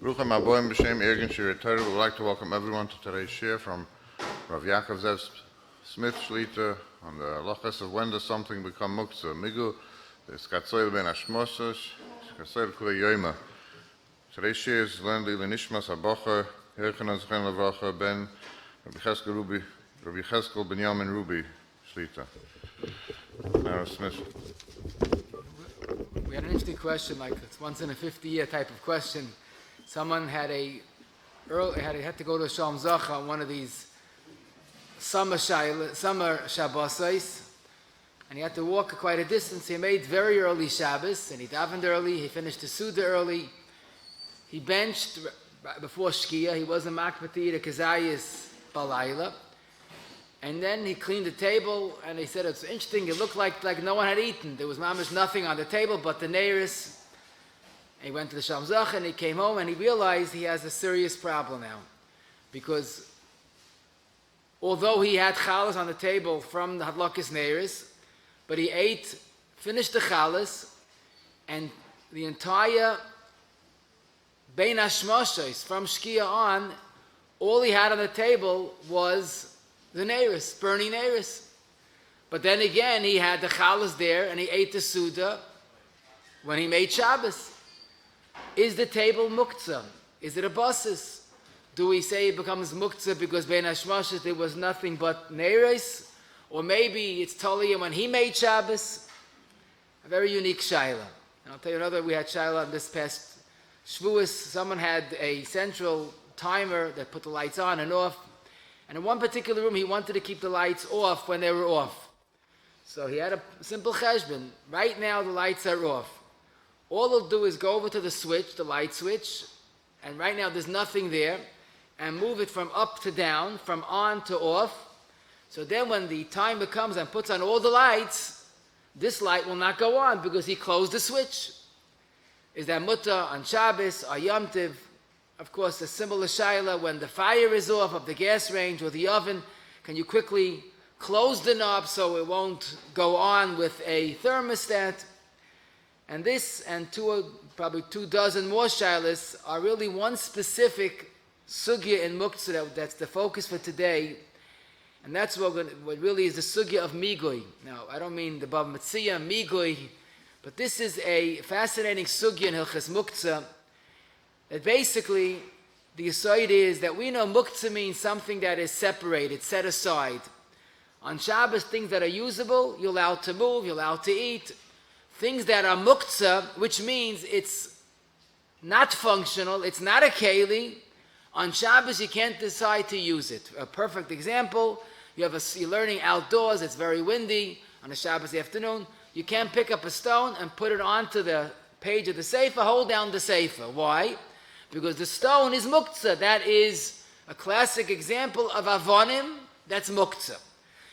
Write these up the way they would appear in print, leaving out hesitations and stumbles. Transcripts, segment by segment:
Bruchem Aboim B'Shem Ergen Shir Torah. We would like to welcome everyone to today's shir from Rabbi Yakov Zev Smith Shlita on the halachas of when does something become Muktzeh. Migu, the Skatzoil Ben Ashmosas, Skatzoil Kule Yoima. Today's shir is Lendi Lenishmas Habocha, Herchen Azchen Lavacha Ben Rabbi Cheskel Benyamin Ruby Shlita. Now Smith. We had an interesting question, like it's once in a 50-year type of question. Someone had to go to a Shalom Zacha on one of these summer Shabbosais, and he had to walk quite a distance. He made very early Shabbos, and he davened early. He finished the Suda early. He benched before Shkia. He wasn't makbet to eat a Kazayis Balayla. And then he cleaned the table, and he said it's interesting. It looked like no one had eaten. There was mamish nothing on the table but the neiris. He went to the Shalom Zacha, and he came home, and he realized he has a serious problem now, because although he had chalas on the table from the hadlokis neiris, but he finished the chalas, and the entire bein hashmoshes from Shkia on, all he had on the table was the neiris, burning neiris. But then again, he had the chalas there, and he ate the Suda when he made Shabbos. Is the table Muktzeh? Is it a basis? Do we say it becomes Muktzeh because bein hashmoshes there was nothing but neiris? Or maybe it's Toliyah when he made Shabbos? A very unique shaila. And I'll tell you another, we had shaila on this past Shavuos. Someone had a central timer that put the lights on and off. And in one particular room, he wanted to keep the lights off when they were off. So he had a simple cheshbon. Right now, the lights are off. All he'll do is go over to the switch, the light switch, and right now there's nothing there, and move it from up to down, from on to off. So then when the timer comes and puts on all the lights, this light will not go on because he closed the switch. Is that mutter on Shabbos or Yom Tiv? Of course, a similar shaila, when the fire is off of the gas range or the oven, can you quickly close the knob so it won't go on with a thermostat? And this and probably 24 more shailas are really one specific sugya in Muktzeh that's the focus for today. And that's what really is the sugya of migui. Now, I don't mean the Bava Metzia, migui, but this is a fascinating sugya in Hilchas Muktzeh. That basically, the aside is that we know Muktzeh means something that is separated, set aside. On Shabbos, things that are usable, you're allowed to move, you're allowed to eat. Things that are Muktzeh, which means it's not functional, it's not a keli. On Shabbos, you can't decide to use it. A perfect example, you're learning outdoors, it's very windy on a Shabbos afternoon. You can't pick up a stone and put it onto the page of the sefer, hold down the sefer. Why? Because the stone is Muktzeh. That is a classic example of avonim, that's Muktzeh.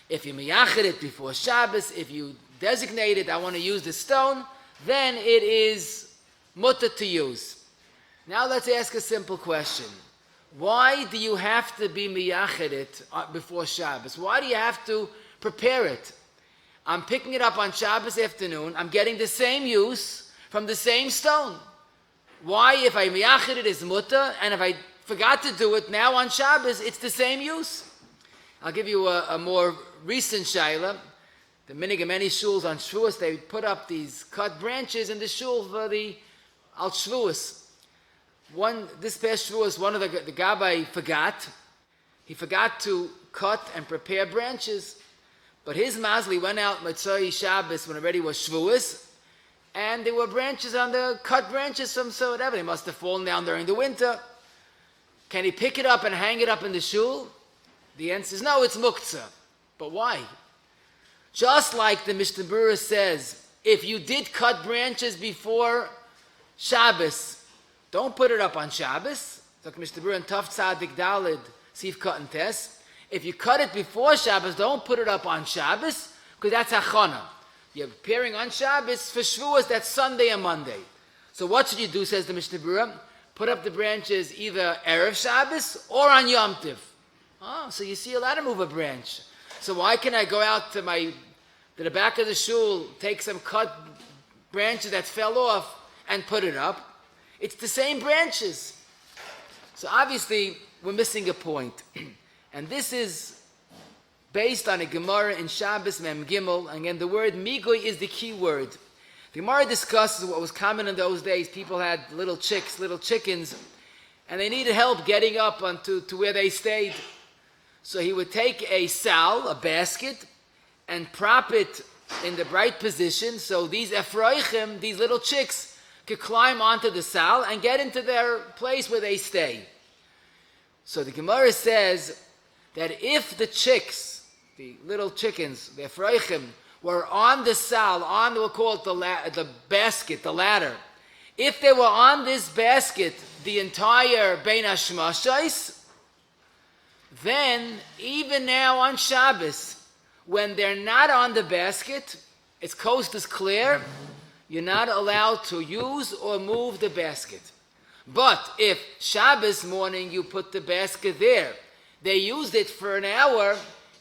If you miyachid it before Shabbos, if you designate it, I want to use the stone, then it is mutter to use. Now let's ask a simple question. Why do you have to be miyachid it before Shabbos? Why do you have to prepare it? I'm picking it up on Shabbos afternoon. I'm getting the same use from the same stone. Why, if I miyachid it, is mutter, and if I forgot to do it now on Shabbos, it's the same use? I'll give you a more recent shaila. The minig of many shuls on Shavuos, they put up these cut branches in the shul for the al Shavuos. This past Shavuos, one of the gabbai forgot. He forgot to cut and prepare branches. But his mazli went out Motzei Shabbos when already was Shavuos, and there were branches on the cut branches from so whatever. They must have fallen down during the winter. Can he pick it up and hang it up in the shul? The answer is no, it's Muktzeh. But why? Just like the Mishnah Berurah says, if you did cut branches before Shabbos, don't put it up on Shabbos. Like Mishnah Berurah and Taf Tzadik Dalid, Sif Cut and Tes. If you cut it before Shabbos, don't put it up on Shabbos, because that's Hachana. You're preparing on Shabbos for Shavuos, that's Sunday and Monday. So what should you do, says the Mishnah Berurah? Put up the branches either Erev Shabbos or on Yom Tiv. Oh, so you see a lot of move a branch. So why can I go out to the back of the shul, take some cut branches that fell off and put it up? It's the same branches. So obviously, we're missing a point. And this is based on a Gemara in Shabbos Mem Gimel. And again, the word Migoy is the key word. The Gemara discusses what was common in those days. People had little chicks, little chickens, and they needed help getting up to where they stayed. So he would take a sal, a basket, and prop it in the right position so these Ephraim, these little chicks, could climb onto the sal and get into their place where they stay. So the Gemara says that if the chicks, the little chickens, the Ephraim, were on the sal, on we'll call it the basket, the ladder. If they were on this basket the entire Bein Hashmashais, then even now on Shabbos, when they're not on the basket, its coast is clear, you're not allowed to use or move the basket. But if Shabbos morning you put the basket there, they used it for an hour,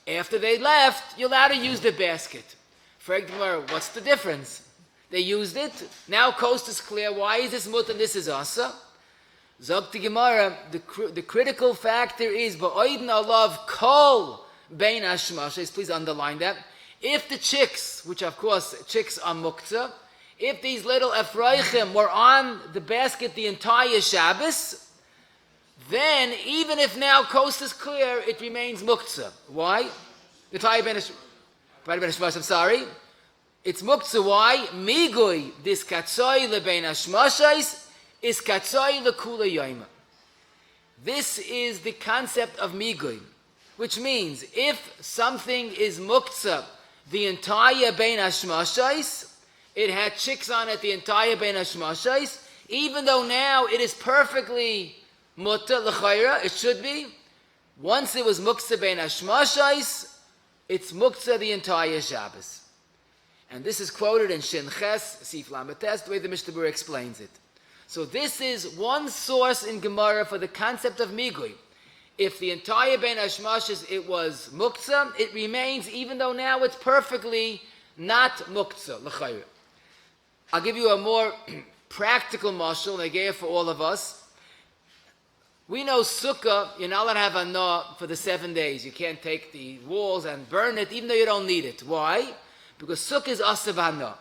after they left, you're allowed to use the basket. For example, what's the difference? They used it, now coast is clear, why is this mut and this is asa? Zog the Gemara, the critical factor is, ba'oidin alav kol bein hashmashos, please underline that. If the chicks, which of course chicks are muktzeh, if these little Ephraim were on the basket the entire Shabbos, then even if now coast is clear, it remains muktzeh. Why? The entire bein hashmashos, I'm sorry. It's muktzeh. Why? Migui, this katzoi lebein hashmashos, is katzoi lekula yoyma. This is the concept of migui, which means if something is muktzeh, the entire bein hashmashos, it had chicks on it the entire bein hashmashos, even though now it is perfectly mutter l'chayra, it should be. Once it was muktzeh bein hashmashos, it's muktzeh the entire Shabbos. And this is quoted in Shin Ches, Sif Lametes, the way the Mishnah Berurah explains it. So this is one source in Gemara for the concept of migui. If the entire Bein Hashmashos it was muktzah, it remains even though now it's perfectly not muktzah, l'chayr. I'll give you a more practical mashal, and I gave it for all of us. We know sukkah, you're not allowed to have a nah for the 7 days. You can't take the walls and burn it, even though you don't need it. Why? Because sukkah is asav hana.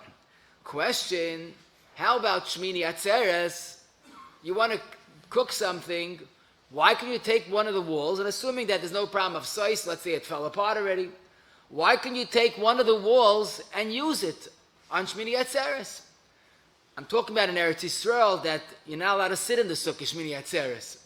Question, how about Shmini Atzeres? You want to cook something, why can you take one of the walls, and assuming that there's no problem of size, let's say it fell apart already, why can you take one of the walls and use it on Shmini Atzeres? I'm talking about in Eretz Yisrael that you're not allowed to sit in the sukkah Shmini Atzeres.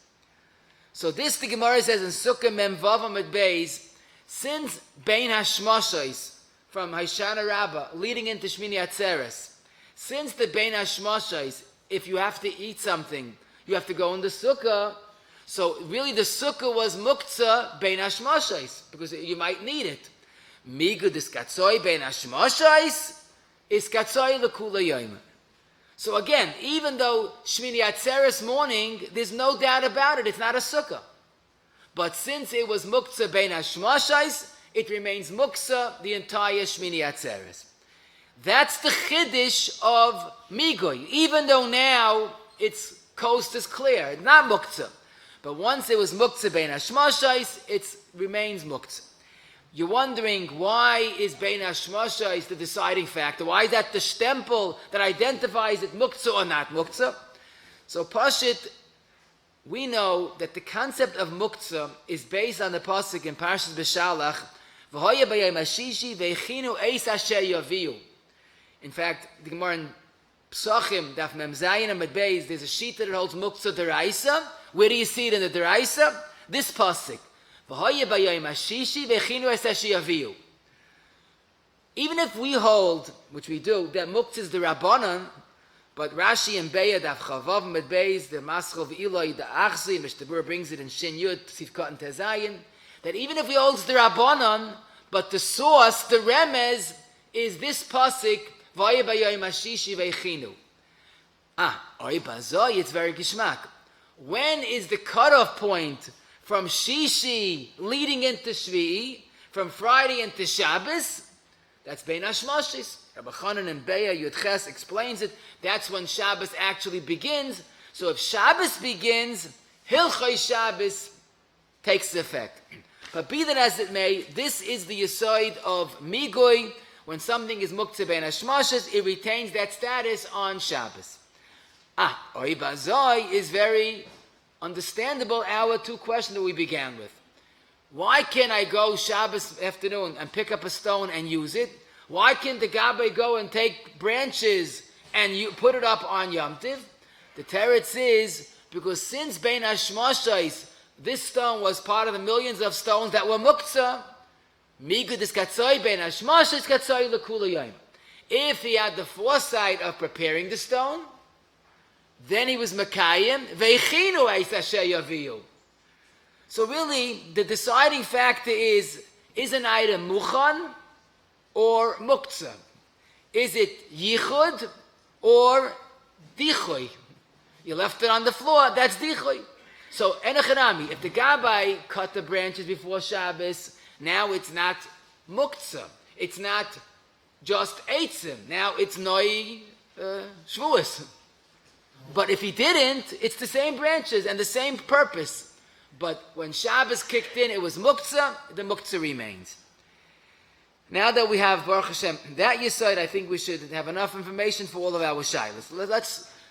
So this the Gemara says in Sukkah Mem Vav Amud Beis, since Bein Hashmashos, from Hoshana Rabbah, leading into Shmini Atzeres, since the Bein Hashmashos, if you have to eat something, you have to go in the sukkah. So really the sukkah was muktzah Bein Hashmashos, because you might need it. Migu dis katzoi Bein Hashmashos is katzoi lekula yoyma. So again, even though Shmini Atzeres morning, there's no doubt about it, it's not a sukkah. But since it was muktzah Bein Hashmashos, it remains muktzah the entire Shmini Atzeres. That's the chiddush of migui. Even though now its coast is clear, it's not muktzah. But once it was muktzah bein hashmashos, it remains muktzah. You're wondering, why is bein hashmashos the deciding factor? Why is that the stempel that identifies it muktzah or not muktzah? So Pashit, we know that the concept of muktzah is based on the pasuk in Parshas Beshalach, v'hoya b'yom hashishi v'echinu eis asher yaviu. In fact, the Gemara in Psachim, Daf Mem Zayin Amud Beis, there's a sheet that holds muktzah deraisa. Where do you see it in the deraisa? This pasuk, v'hoya b'yom hashishi v'echinu eis asher yaviu. Even if we hold, which we do, that muktzah is the rabbanon, but Rashi and Beya Daf Chavav Amud Beis, the Maschal v'iloi the Achzi, Mishnah Berurah brings it in Shin Yud Sifkat and Tezayin, that even if we hold the rabbanon, but the source, the remez, is this pasuk. It's very gishmak. When is the cutoff point from Shishi leading into Shvi'i, from Friday into Shabbos? That's Bein Hashmashos. Rabbi Chanan and Beya Yud Ches explains it. That's when Shabbos actually begins. So if Shabbos begins, Hilchos Shabbos takes effect. But be that as it may, this is the yesod of Migui. When something is Muktzeh ben Hashmashas, it retains that status on Shabbos. Oy Bazoi is very understandable, our two questions that we began with. Why can't I go Shabbos afternoon and pick up a stone and use it? Why can't the Gabbai go and take branches and you put it up on Yom Tiv? The teretz is because since Ben Hashmashos, this stone was part of the millions of stones that were Muktzeh, Migud is Katzoi Ben Hashmashos Katzoi L'Kula Yom. If he had the foresight of preparing the stone, then he was Mekayim, Veichinu Eis Asher Yaviu. So really, the deciding factor is an item Muchan or Muktzeh? Is it Yichud or Dichoy? You left it on the floor, that's Dichoy. So, Enochanami, if the Gabbai cut the branches before Shabbos, now it's not Muktzeh. It's not just Eitzim. Now it's Noi Shvuas. But if he didn't, it's the same branches and the same purpose. But when Shabbos kicked in, it was Muktzeh, the Muktzeh remains. Now that we have, Baruch Hashem, that Yesod, I think we should have enough information for all of our shilas.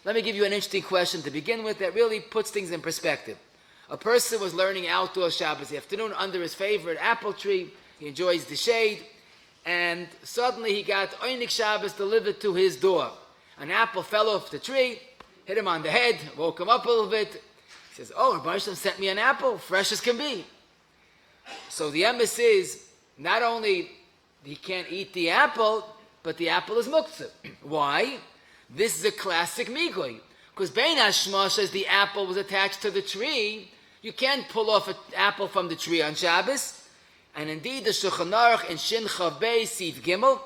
Let me give you an interesting question to begin with that really puts things in perspective. A person was learning outdoor Shabbos afternoon under his favorite apple tree. He enjoys the shade. And suddenly he got Oynik Shabbos delivered to his door. An apple fell off the tree, hit him on the head, woke him up a little bit. He says, Rabbi Hashem sent me an apple, fresh as can be. So the emes is, not only he can't eat the apple, but the apple is Muktzeh. Why? This is a classic Migui. Because Bein Hashmashas, the apple was attached to the tree. You can't pull off an apple from the tree on Shabbos. And indeed, the Shulchan Aruch in Shin Chav Bey Siv Gimel,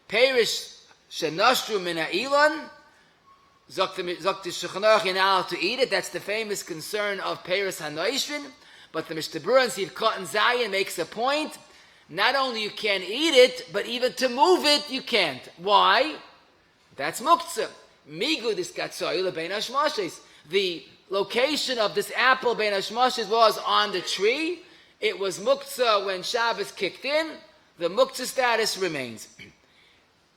Perish Shenashru Min Ha'ilon, Zok the Shulchan Aruch, you're not allowed to eat it. That's the famous concern of Perish HaNoishrin. But the Mishnah Berurah in Siv Cotton Zayin makes a point. Not only you can't eat it, but even to move it, you can't. Why? That's Muktzeh. Migud is Katzoyla Bein Hashmashos. The location of this apple Bein Hashmashos was on the tree. It was Muktzeh when Shabbos kicked in. The Muktzeh status remains.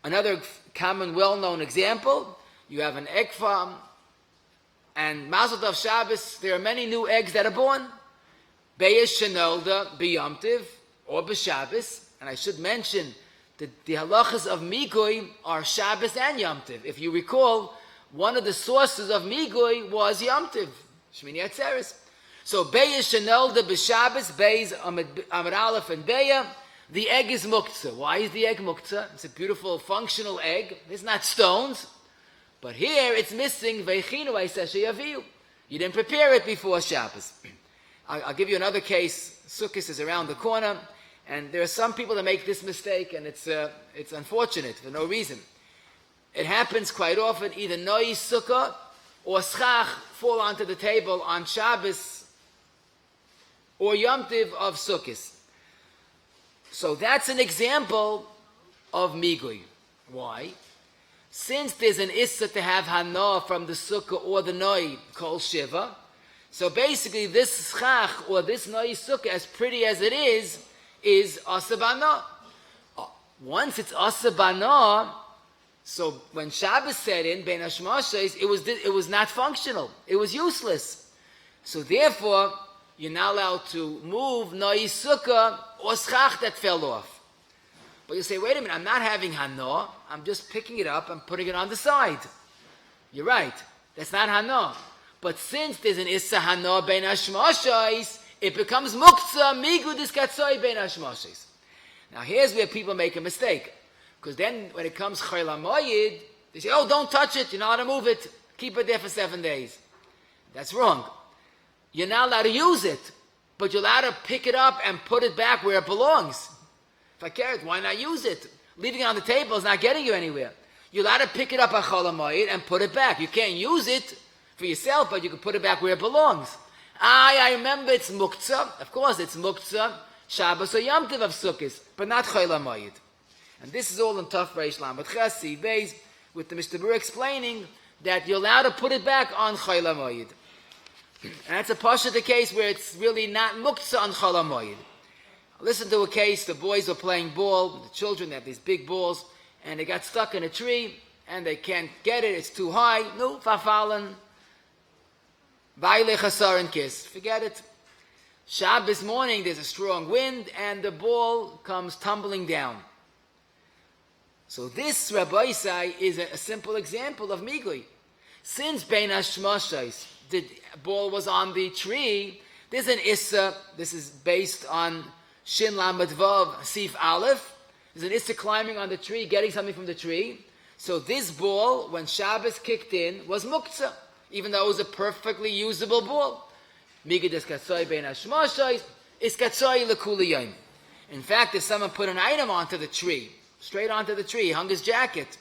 Another common, well-known example, you have an egg farm, and Mazel Tov Shabbos, there are many new eggs that are born. Beis Shenolda B'Yom Tiv, or B'Shabbos, and I should mention that the halachas of Migui are Shabbos and Yom Tiv. If you recall, one of the sources of Migui was Yom Tiv, Shmini Atzeres. So Beis Shenolda B'Shabbos, Beis Amid Aleph and Beya, the egg is Muktzeh. Why is the egg Muktzeh? It's a beautiful functional egg. It's not stones. But here it's missing Veichinu Eis Asher Yaviu. You didn't prepare it before Shabbos. I'll give you another case. Sukkot is around the corner. And there are some people that make this mistake, and it's unfortunate for no reason. It happens quite often, either Noi Sukkah or Schach fall onto the table on Shabbos or Yom Tiv of Sukkot. So that's an example of Migui. Why? Since there's an Issa to have Hana from the Sukkah or the Noi Kol Shiva, so basically this Schach or this Noi Sukkah, as pretty as it is Asabana. Once it's Asabana, so when Shabbos set in, Bein Hashmashos, it was not functional. It was useless. So therefore, you're not allowed to move Noi Sukkah or Schach that fell off. But you say, wait a minute, I'm not having Hana. I'm just picking it up and putting it on the side. You're right. That's not Hana. But since there's an Issa Hana Bein Hashmashos, it becomes Muktzeh, Migud is Katzoi Bein Hashmashos. Now here's where people make a mistake. Because then when it comes Chol HaMoyed, they say, don't touch it, you're not allowed to move it, keep it there for 7 days. That's wrong. You're not allowed to use it, but you're allowed to pick it up and put it back where it belongs. If I care it, why not use it? Leaving it on the table is not getting you anywhere. You're allowed to pick it up at Chol HaMoyed and put it back. You can't use it for yourself, but you can put it back where it belongs. I remember it's Muktzeh. Of course, it's Muktzeh, Shabbos or Yom Tov of Sukkot, but not Chol HaMoyed. And this is all in Taf Reish Lamed Ches Siv Beis, with the Mishnah Berurah explaining that you're allowed to put it back on Chol HaMoyed. And that's a pasha the case where it's really not muktzah on Chol HaMoed. Listen to a case, the boys are playing ball, the children have these big balls, and they got stuck in a tree, and they can't get it, it's too high. No, verfallen. Vayle chasar and kiss. Forget it. Shabbos morning, there's a strong wind, and the ball comes tumbling down. So this, Rabbi Isai, is a simple example of migui. Since Bein HaShmashos, the ball was on the tree, there's an issa, this is based on Shin Lamed Vav Sif Aleph. There's an issa climbing on the tree, getting something from the tree. So this ball, when Shabbos kicked in, was muktzah, even though it was a perfectly usable ball. Migui des katzoi Bein HaShmashos is katzoi lekuli yom. In fact, if someone put an item onto the tree, straight onto the tree, he hung his jacket,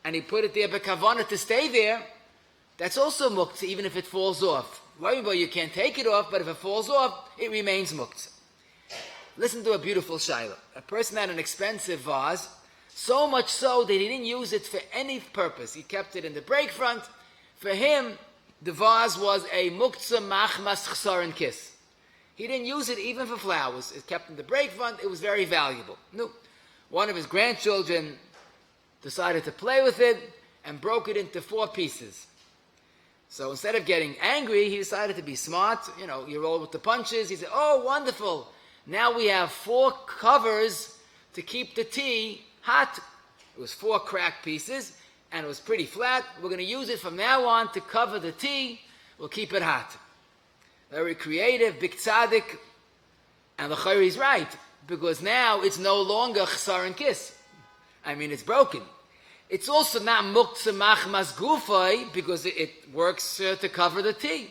and he put it there b'kavanah to stay there, that's also muktzah, even if it falls off. Well, you can't take it off, but if it falls off, it remains muktzah. Listen to a beautiful shaila. A person had an expensive vase, so much so that he didn't use it for any purpose. He kept it in the break front. For him, the vase was a muktzah machmas chsar and kiss. He didn't use it even for flowers. It kept in the break front. It was very valuable. No. One of his grandchildren decided to play with it and broke it into 4 pieces. So instead of getting angry, he decided to be smart. You know, you roll with the punches. He said, oh, wonderful. Now we have 4 covers to keep the tea hot. It was 4 cracked pieces, and it was pretty flat. We're going to use it from now on to cover the tea. We'll keep it hot. Very creative, big tzaddik. And the Chayri is right, because now it's no longer chsar and kiss. I mean, it's broken. It's also not muktzah machmas gufay, because it works to cover the tea.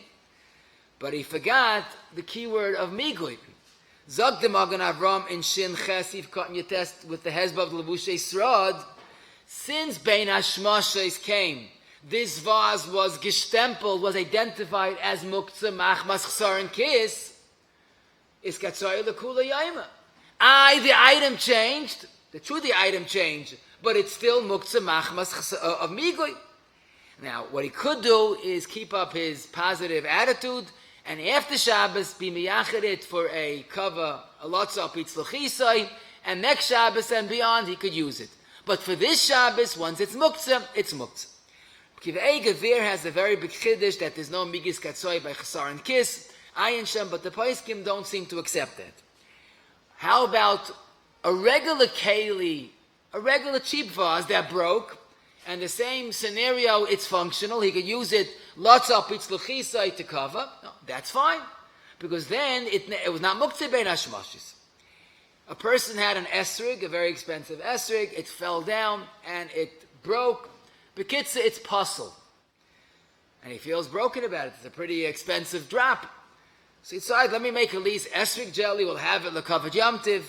But he forgot the key word of migui. Zog de Magen Avram in Shin Chesiv cutting your test with the Hezbav Levushe Srod. Since Bein HaShmashos came, this vase was gestempeled, was identified as muktzah machmas chsar and kiss. Is katzoy lekula yaima. The item changed. The item changed, but it's still muktzah machmas of migui. Now, what he could do is keep up his positive attitude, and after Shabbos, be miyachid it for a cover, a lotzah pitzluchisai, and next Shabbos and beyond, he could use it. But for this Shabbos, once it's muktzah, it's muktzah. Kivei Gevir has a very big chiddush that there's no migis katzoy by chasar and kiss, ayin shem, but the poskim don't seem to accept that. How about a regular keli, a regular cheap vase that broke, and the same scenario, it's functional. He could use it, lots of pitzluchisai to cover. No, that's fine, because then it was not muktzeh bein hashmashis. A person had an esrig, a very expensive esrig. It fell down and it broke. Bekitza, it's puzzle, and he feels broken about it. It's a pretty expensive drop. So he decided, let me make at least esrig jelly. We'll have it lekavod yamtiv.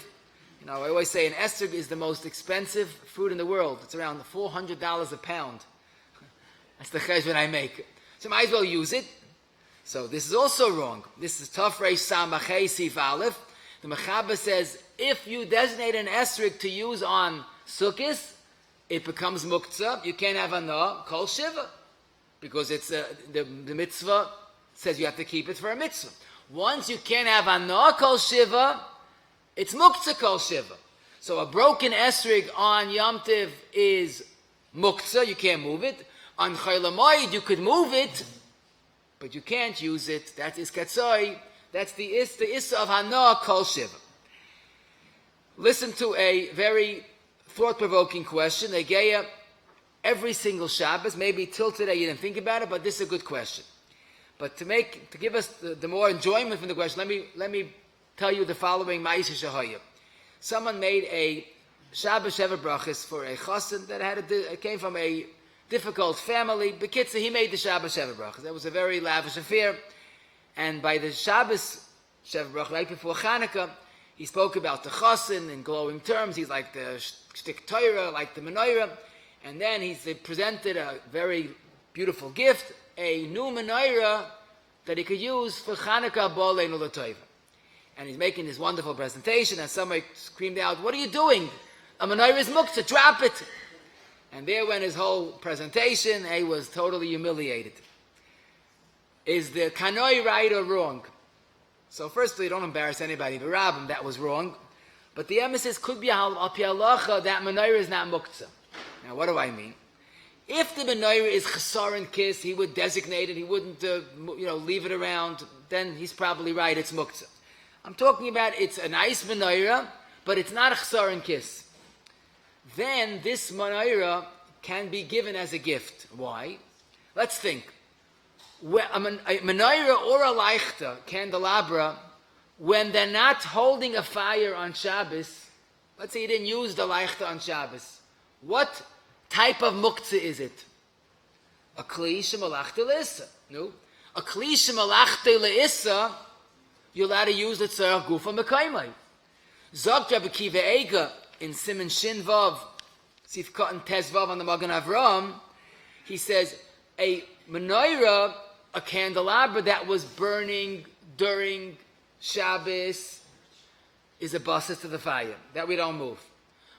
You know, I always say an esrig is the most expensive fruit in the world. It's around $400 a pound. That's the cheshbon I make. So might as well use it. So this is also wrong. This is Taf Reish Samachei Sif Aleph. The Mechaber says, if you designate an esrig to use on Sukkis, it becomes muktzah. You can't have anah kol shiva, because it's the mitzvah says you have to keep it for a mitzvah. Once you can't have anah kol shiva, it's muktzah kol shiva. So a broken esrig on Yom Tiv is muktzah, you can't move it. On Chol HaMoed you could move it, but you can't use it. That is katzoi. That's the issa of hana kol shiva. Listen to a very thought-provoking question. They gave every single Shabbos. Maybe till today you didn't think about it, but this is a good question. But to give us the more enjoyment from the question, let me tell you the following Ma'aseh Shahaya. Someone made a Shabbos Sheva Brachas for a chassan that came from a difficult family. Bekitza, he made the Shabbos Sheva Brachas. That was a very lavish affair. And by the Shabbos Sheva Brachas, right before Chanukah, he spoke about the chassan in glowing terms. He's like the shtik Torah, like the menorah. And then he presented a very beautiful gift, a new menorah that he could use for Chanukah B'Aleinu L'Tova. And he's making this wonderful presentation, and somebody screamed out, "What are you doing? A menorah is muktzah, drop it!" And there went his whole presentation. He was totally humiliated. Is the kanoi right or wrong? So firstly, don't embarrass anybody, but Rabbim, that was wrong. But the emphasis could be al pi halacha that menorah is not muktzeh. Now, what do I mean? If the menorah is chesaron kiss, he would designate it. He wouldn't, leave it around. Then he's probably right. It's muktzeh. I'm talking about it's a nice menorah, but it's not a chesaron kiss. Then this menorah can be given as a gift. Why? Let's think. A menorah or a leichter, candelabra, when they're not holding a fire on Shabbos, let's say you didn't use the leichter on Shabbos, what type of muktzeh is it? A kli shemalachta le'issa. No. A kli shemalachta le'issa, you're allowed to use the tzarech gufa mekaymai. Zog Rabbi Akiva Eiger in Siman Shin Vav, Sif Katan Tez Vav on the Magen Avram, he says, a menorah, a candelabra that was burning during Shabbos is a basis to the fire. That we don't move.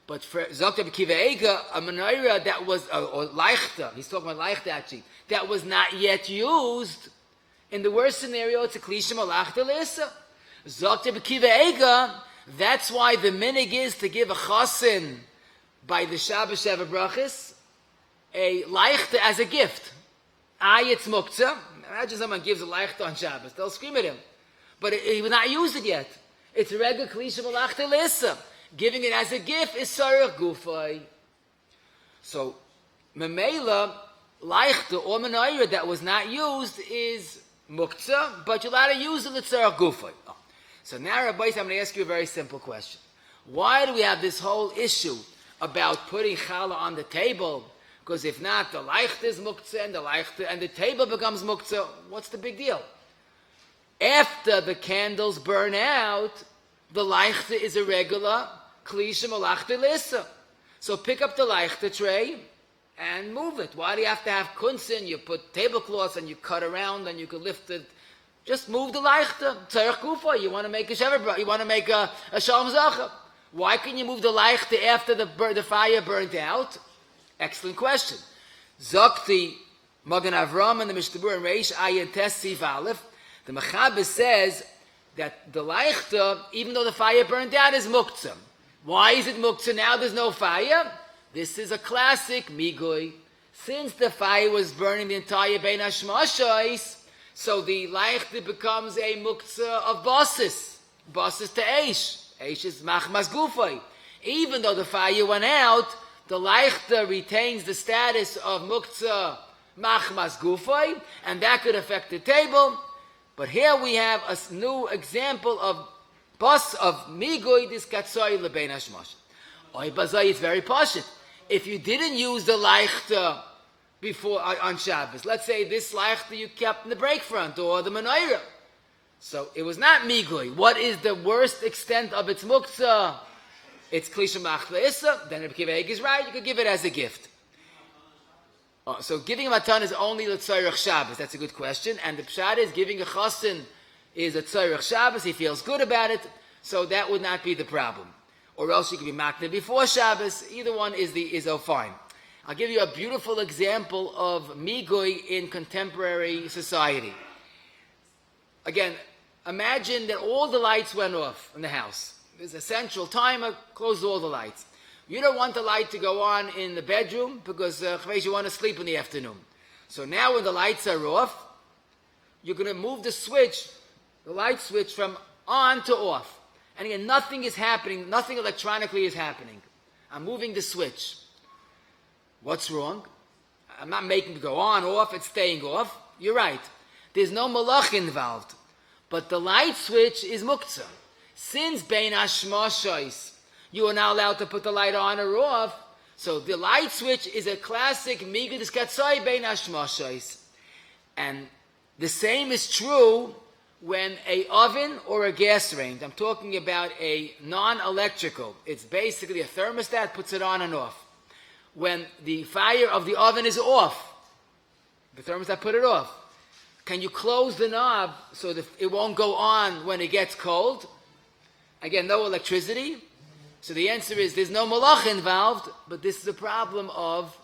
But for Zok Rabbi Akiva Eiger, a menorah that was, or leichter, he's talking about leichter actually, that was not yet used, in the worst scenario, it's a klisha malachta le'issa. Zok Rabbi Akiva Eiger, that's why the minig is to give a chasin by the Shabbos Sheva Brachis, a leichter as a gift. It's muktzeh. Imagine someone gives a leichter on Shabbos. They'll scream at him. But he would not use it yet. It's a regular klisha malachta le'issa. Giving it as a gift is sarach gufay. So, memela, leichter or menorah that was not used is muktzeh, but you're allowed to use it l'tzarach gufay. So now, Rabbi, I'm going to ask you a very simple question. Why do we have this whole issue about putting challah on the table? Because if not, the leichter is muktzeh, and the table becomes muktzeh. What's the big deal? After the candles burn out, the leichter is a regular klisha malachta le'issa. So pick up the leichter tray and move it. Why do you have to have kunsin? You put tablecloths and you cut around and you can lift it. Just move the leichter. Tzarech gufa. You want to make a shever, you want to make a shalom zacha. Why can you move the leichter after the fire burnt out? Excellent question. Zakti Magen Avram and the Mishnah and Reish Ayin Tes Sif Aleph. The Mechaber says that the leichter, even though the fire burned out, is muktzeh. Why is it muktzeh now? There's no fire. This is a classic migui. Since the fire was burning the entire Bein Hashmashos, so the leichter becomes a muktzeh of basis to eish. Eish is machmas gufay. Even though the fire went out, the leichter retains the status of muktzeh machmas gufay, and that could affect the table. But here we have a new example of migui this katsoy lebein hashmash. Oy bazay, it's very pashut. If you didn't use the leichter before on Shabbos, let's say this leichter you kept in the break front or the menorah, so it was not migui. What is the worst extent of its muktzah? It's klisha machla issa. Then Rabbi Akiva Eiger is right. You could give it as a gift. So giving a matan is only l'tzarech Shabbos. That's a good question. And the pshat is giving a chasin is a tzarech Shabbos. He feels good about it, so that would not be the problem. Or else you could be makna before Shabbos. Either one is fine. I'll give you a beautiful example of migui in contemporary society. Again, imagine that all the lights went off in the house. There's a central timer, close all the lights. You don't want the light to go on in the bedroom because you want to sleep in the afternoon. So now when the lights are off, you're going to move the light switch from on to off. And again, nothing is happening, nothing electronically is happening. I'm moving the switch. What's wrong? I'm not making it go on, off, it's staying off. You're right. There's no malach involved. But the light switch is muktzeh. Since bein hashmashos, you are now allowed to put the light on or off. So the light switch is a classic migudis katzai bein hashmashos. And the same is true when a oven or a gas range, I'm talking about a non-electrical, it's basically a thermostat, puts it on and off. When the fire of the oven is off, the thermostat put it off. Can you close the knob so that it won't go on when it gets cold? Again, no electricity. So the answer is there's no malach involved, but this is a problem of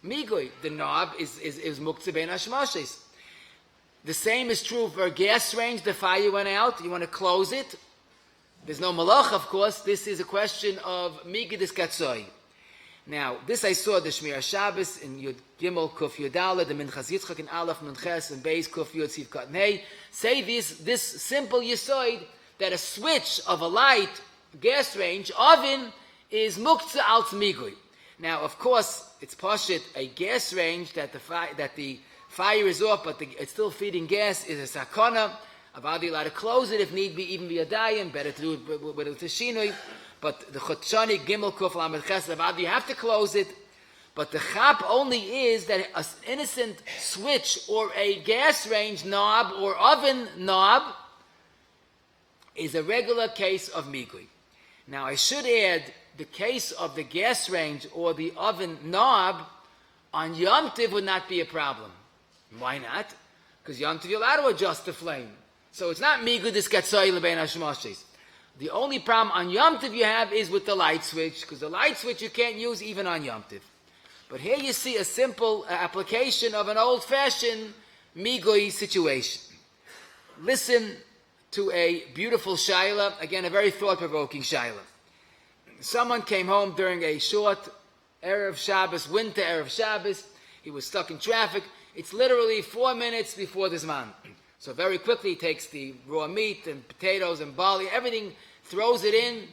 migui. The knob is muktzeh bein hashmashos. The same is true for a gas range. The fire went out. You want to close it. There's no malach, of course. This is a question of migdis katzoi. Now, this I saw the Shmir Shabbos in Yud Gimel Kuf Yudala, the Minchas Yitzchak in Aleph Nunches and Beis Kuf Yud Siv Katan Hey. Say this simple yisoid that a switch of a light gas range oven is muktzeh al migui. Now, of course, it's pashit a gas range that the fire is off, but it's still feeding gas is a sakana. Avadi allowed to close it if need be, even via dayim. Better to do it with a tishinui. But the chotshani gimel kuf lamed ches avadi, you have to close it. But the chap only is that an innocent switch or a gas range knob or oven knob is a regular case of migui. Now, I should add the case of the gas range or the oven knob on Yom Tiv would not be a problem. Why not? Because Yom Tiv you're allowed to adjust the flame. So it's not migui dis katzoi lebein hashmashis. The only problem on Yom Tiv you have is with the light switch, because the light switch you can't use even on Yom Tiv. But here you see a simple application of an old-fashioned migui situation. Listen to a beautiful shaila, again a very thought-provoking shaila. Someone came home during a short Erev Shabbos, winter Erev Shabbos. He was stuck in traffic. It's literally 4 minutes before the Zman. So very quickly he takes the raw meat and potatoes and barley, everything, throws it in,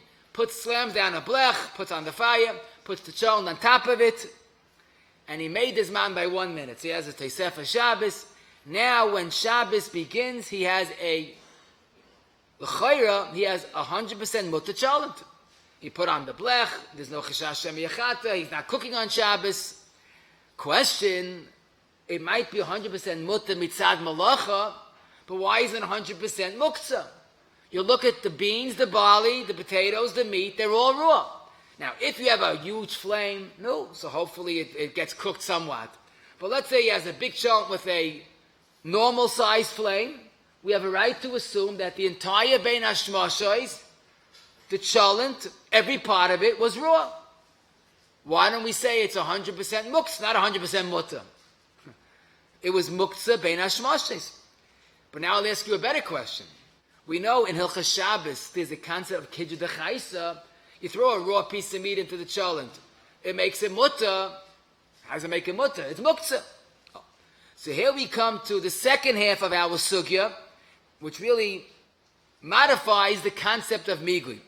slams down a blech, puts on the fire, puts the cholent on top of it, and he made this man by 1 minute. So he has a Tesefa Shabbos. Now when Shabbos begins, he has l'chayra, he has 100% mutter cholent. He put on the blech, there's no cheshash shem yachata, he's not cooking on Shabbos. Question, it might be 100% mutter mitzad malacha, but why isn't it 100% muktzeh? You look at the beans, the barley, the potatoes, the meat, they're all raw. Now, if you have a huge flame, no, so hopefully it gets cooked somewhat. But let's say he has a big cholent with a normal sized flame, we have a right to assume that the entire Bein Hashmashos, the cholent, every part of it was raw. Why don't we say it's 100% muktzeh, not 100% mutter? It was muktzeh Bein Hashmashos. But now I'll ask you a better question. We know in Hilchas Shabbos there's a concept of kiddush dechaisa. You throw a raw piece of meat into the cholent. It makes it mutter. How does it make it mutter? It's muktzeh. Oh. So here we come to the second half of our sugya, which really modifies the concept of migui.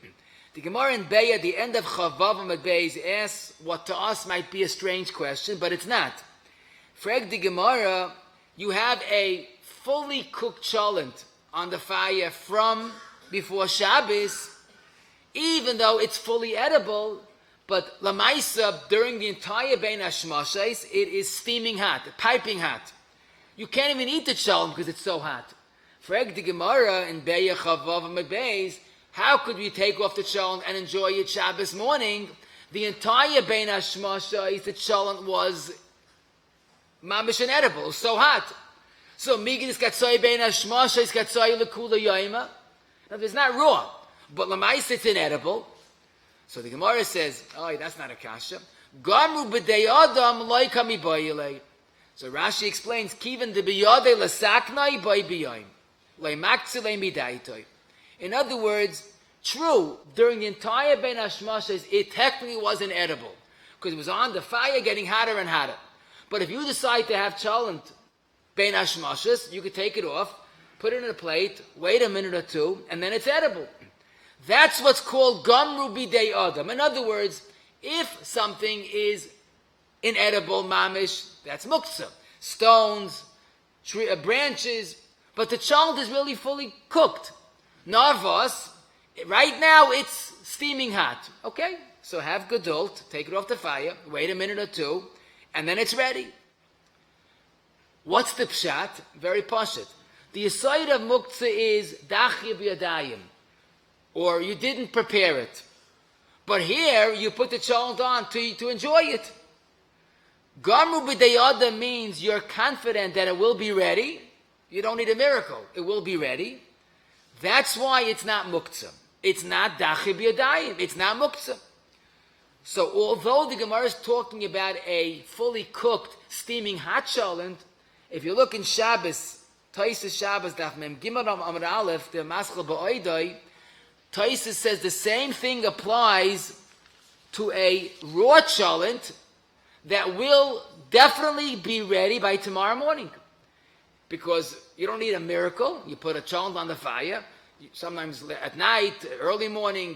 The Gemara in Beis at the end of Chavav and Beis asks what to us might be a strange question, but it's not. Frag the Gemara, you have a fully cooked cholent on the fire from before Shabbos, even though it's fully edible, but lamaisa, during the entire Bein Hashmashos, it is steaming hot, piping hot. You can't even eat the cholent because it's so hot. Frag the Gemara in Beis Chavav and Beis, how could we take off the cholent and enjoy it Shabbos morning? The entire Bein Hashmashos, the cholent was mamish inedible, so hot. So migdis katzoi Bein Hashmashos katzoi lekula yoyma. Now it's not raw, but lamais it's inedible. So the Gemara says, oh, that's not a kasha. Gamru b'dei adam loy kami boyelei. So Rashi explains, kiven de biyadei lasaknai boy biyoyim. Loy maktzeh loy midaitoi. In other words, true, during the entire Bein Hashmashos, it technically wasn't edible, because it was on the fire getting hotter and hotter. But if you decide to have cholent Bein Hashmashos, you could take it off, put it in a plate, wait a minute or two, and then it's edible. That's what's called Gamru Bidei Adam. In other words, if something is inedible, mamish, that's muktzeh. Stones, branches, but the cholent is really fully cooked. Narvos, right now it's steaming hot. Okay, so have gedult, take it off the fire, wait a minute or two, and then it's ready. What's the pshat? Very pashut. The yesod of muktzeh is dachya b'yadayim, or you didn't prepare it. But here you put the cholent on to enjoy it. Gamru b'dei adam means you're confident that it will be ready. You don't need a miracle. It will be ready. That's why it's not muktzeh. It's not dachya b'yadayim. It's not muktzeh. So although the Gemara is talking about a fully cooked, steaming hot cholent, if you look in Shabbos, Taisus Shabbos Daf Mem Gimel Amud Aleph, the Maschel Ba'oidai, Taisus says the same thing applies to a raw cholent that will definitely be ready by tomorrow morning. Because you don't need a miracle. You put a cholent on the fire, sometimes at night, early morning,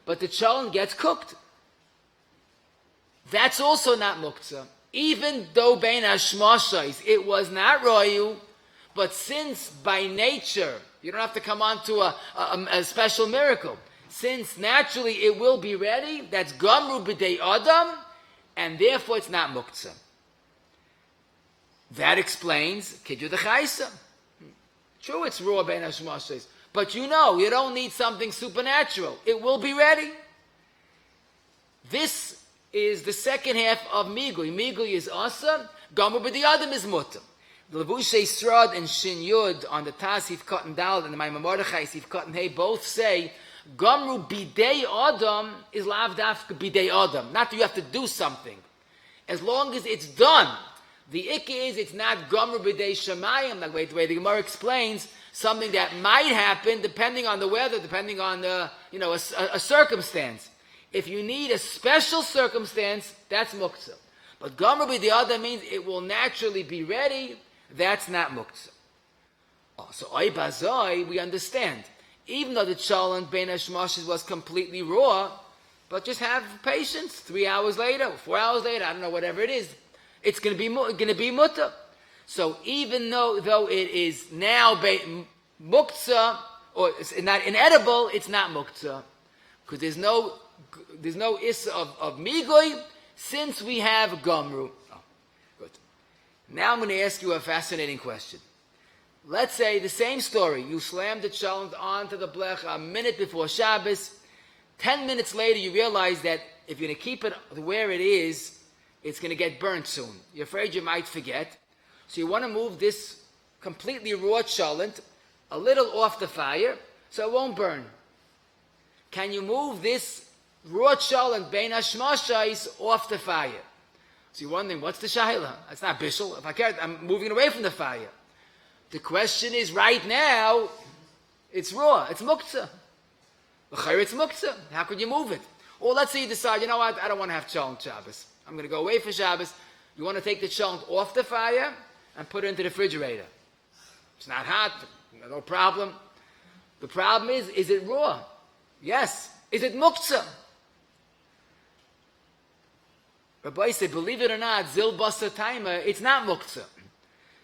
but the cholent gets cooked. That's also not muktzah. Even though bein hashmashais, it was not royu, but since by nature, you don't have to come on to a special miracle. Since naturally it will be ready, that's gamru b'dei adam, and therefore it's not muktzah. That explains kidyu dechaisa. True, it's raw bein hashmashais, but you don't need something supernatural. It will be ready. This is the second half of Migui. Migui is awesome. Gamru b'dei adam is mutter. The Levushay Srad and Shin Yud on the Tasif Kat and Dal and the Maimon Mordechai Sif Kat and Hey both say Gamru b'dei adam is lav dafka b'dei adam. Not that you have to do something. As long as it's done. The ikka is it's not Gamru b'dei shamayim, like the way the Gemara explains, something that might happen depending on the weather, depending on a circumstance. If you need a special circumstance, that's muktzah. But Gamru b'dei adam means it will naturally be ready. That's not muktzah. So oy bazoi, we understand. Even though the cholent bein hashmashis was completely raw, but just have patience. 3 hours later, 4 hours later, I don't know, whatever it is, it's going to be mutter. So even though it is now muktzah or it's not inedible, it's not muktzah because there's no issa of migoi since we have gamru. Good. Now I'm going to ask you a fascinating question. Let's say the same story. You slammed the cholent onto the blech a minute before Shabbos. 10 minutes later, you realize that if you're going to keep it where it is, it's going to get burnt soon. You're afraid you might forget. So you want to move this completely raw cholent a little off the fire so it won't burn. Can you move this raw cholent bein hashmashais off the fire? So you're wondering, what's the shayla? It's not bishul. If I care, I'm moving it away from the fire. The question is, right now, it's raw. It's muktzah. It's muktzah. How could you move it? Or let's say you decide, you know what, I don't want to have cholent Shabbos. I'm going to go away for Shabbos. You want to take the cholent off the fire and put it into the refrigerator. It's not hot, no problem. The problem is it raw? Yes. Is it muktzah? Rabbi said, believe it or not, zil basa timer, it's not muktzah.